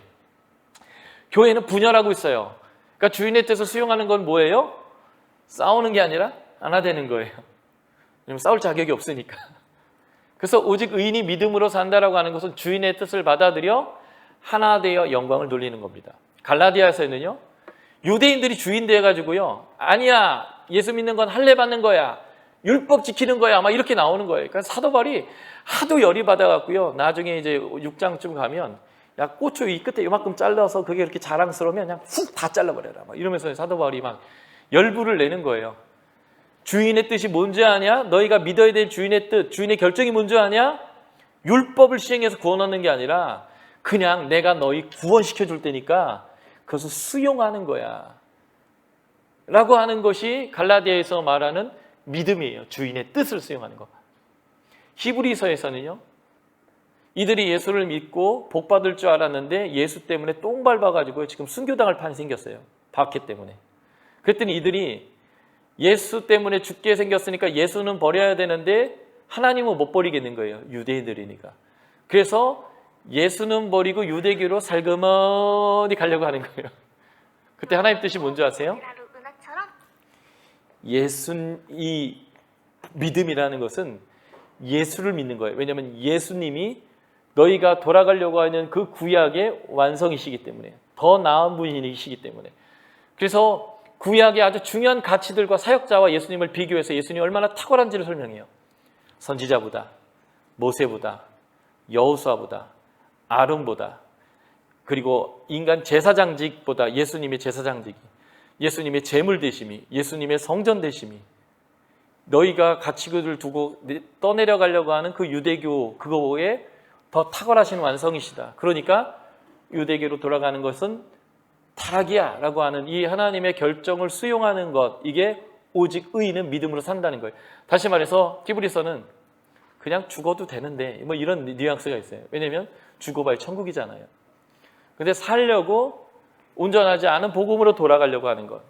교회는 분열하고 있어요. 그러니까 주인의 뜻을 수용하는 건 뭐예요? 싸우는 게 아니라 하나 되는 거예요. 왜냐면 싸울 자격이 없으니까. 그래서 오직 의인이 믿음으로 산다라고 하는 것은 주인의 뜻을 받아들여 하나 되어 영광을 돌리는 겁니다. 갈라디아에서는요, 유대인들이 주인 돼가지고요, 아니야, 예수 믿는 건 할례 받는 거야, 율법 지키는 거야, 막 이렇게 나오는 거예요. 그러니까 사도 바울이 하도 열이 받아갖고요, 나중에 이제 6장쯤 가면 야, 고추 이 끝에 이만큼 잘라서 그게 이렇게 자랑스러우면 그냥 훅 다 잘라버려라. 막 이러면서 사도 바울이 막 열불을 내는 거예요. 주인의 뜻이 뭔지 아냐? 너희가 믿어야 될 주인의 뜻, 주인의 결정이 뭔지 아냐? 율법을 시행해서 구원 얻는 게 아니라 그냥 내가 너희 구원시켜 줄 테니까 그것을 수용하는 거야. 라고 하는 것이 갈라디아에서 말하는 믿음이에요. 주인의 뜻을 수용하는 것. 히브리서에서는요, 이들이 예수를 믿고 복 받을 줄 알았는데 예수 때문에 똥 밟아가지고 지금 순교당할 판이 생겼어요. 박해 때문에. 그랬더니 이들이 예수 때문에 죽게 생겼으니까 예수는 버려야 되는데 하나님은 못 버리겠는 거예요. 유대인들이니까. 그래서 예수는 버리고 유대교로 살그머니 가려고 하는 거예요. 그때 하나님 뜻이 뭔지 아세요? 하루 은하처럼 이 믿음이라는 것은 예수를 믿는 거예요. 왜냐하면 예수님이 너희가 돌아가려고 하는 그 구약의 완성이시기 때문에, 더 나은 분이시기 때문에. 그래서 구약의 아주 중요한 가치들과 사역자와 예수님을 비교해서 예수님이 얼마나 탁월한지를 설명해요. 선지자보다, 모세보다, 여호수아보다, 아론보다, 그리고 인간 제사장직보다 예수님의 제사장직이, 예수님의 제물 되심이, 예수님의 성전 되심이, 너희가 가치를 두고 떠내려가려고 하는 그 유대교 그거에 더 탁월하신 완성이시다. 그러니까 유대교로 돌아가는 것은 타락이야 라고 하는 이 하나님의 결정을 수용하는 것, 이게 오직 의인은 믿음으로 산다는 거예요. 다시 말해서 히브리서는 그냥 죽어도 되는데 뭐 이런 뉘앙스가 있어요. 왜냐하면 죽어봐야 천국이잖아요. 근데 살려고 온전하지 않은 복음으로 돌아가려고 하는 것,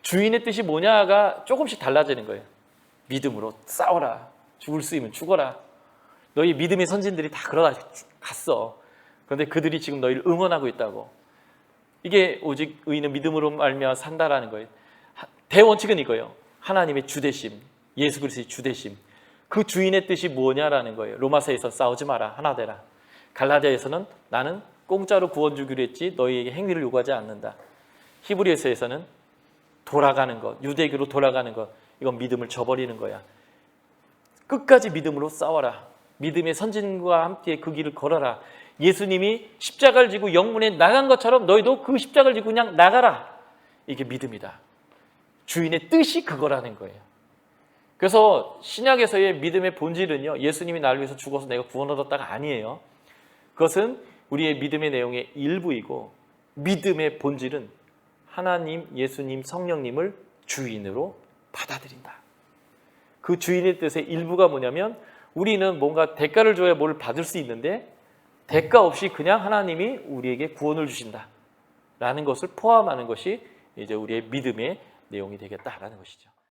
주인의 뜻이 뭐냐가 조금씩 달라지는 거예요. 믿음으로 싸워라. 죽을 수 있으면 죽어라. 너희 믿음의 선진들이 다 그러다 갔어. 그런데 그들이 지금 너희를 응원하고 있다고. 이게 오직 의인은 믿음으로 말미암아 산다라는 거예요. 대원칙은 이거예요. 하나님의 주되심, 예수 그리스도의 주되심. 그 주인의 뜻이 뭐냐라는 거예요. 로마서에서 싸우지 마라. 하나 되라. 갈라디아에서는 나는 공짜로 구원 주기로 했지 너희에게 행위를 요구하지 않는다. 히브리서에서는 돌아가는 것, 유대교로 돌아가는 것, 이건 믿음을 저버리는 거야. 끝까지 믿음으로 싸워라. 믿음의 선진과 함께 그 길을 걸어라. 예수님이 십자가를 지고 영문에 나간 것처럼 너희도 그 십자가를 지고 그냥 나가라. 이게 믿음이다. 주인의 뜻이 그거라는 거예요. 그래서 신약에서의 믿음의 본질은요, 예수님이 나를 위해서 죽어서 내가 구원 얻었다가 아니에요. 그것은 우리의 믿음의 내용의 일부이고, 믿음의 본질은 하나님, 예수님, 성령님을 주인으로 받아들인다. 그 주인의 뜻의 일부가 뭐냐면, 우리는 뭔가 대가를 줘야 뭘 받을 수 있는데 대가 없이 그냥 하나님이 우리에게 구원을 주신다 라는 것을 포함하는 것이 이제 우리의 믿음의 내용이 되겠다라는 것이죠.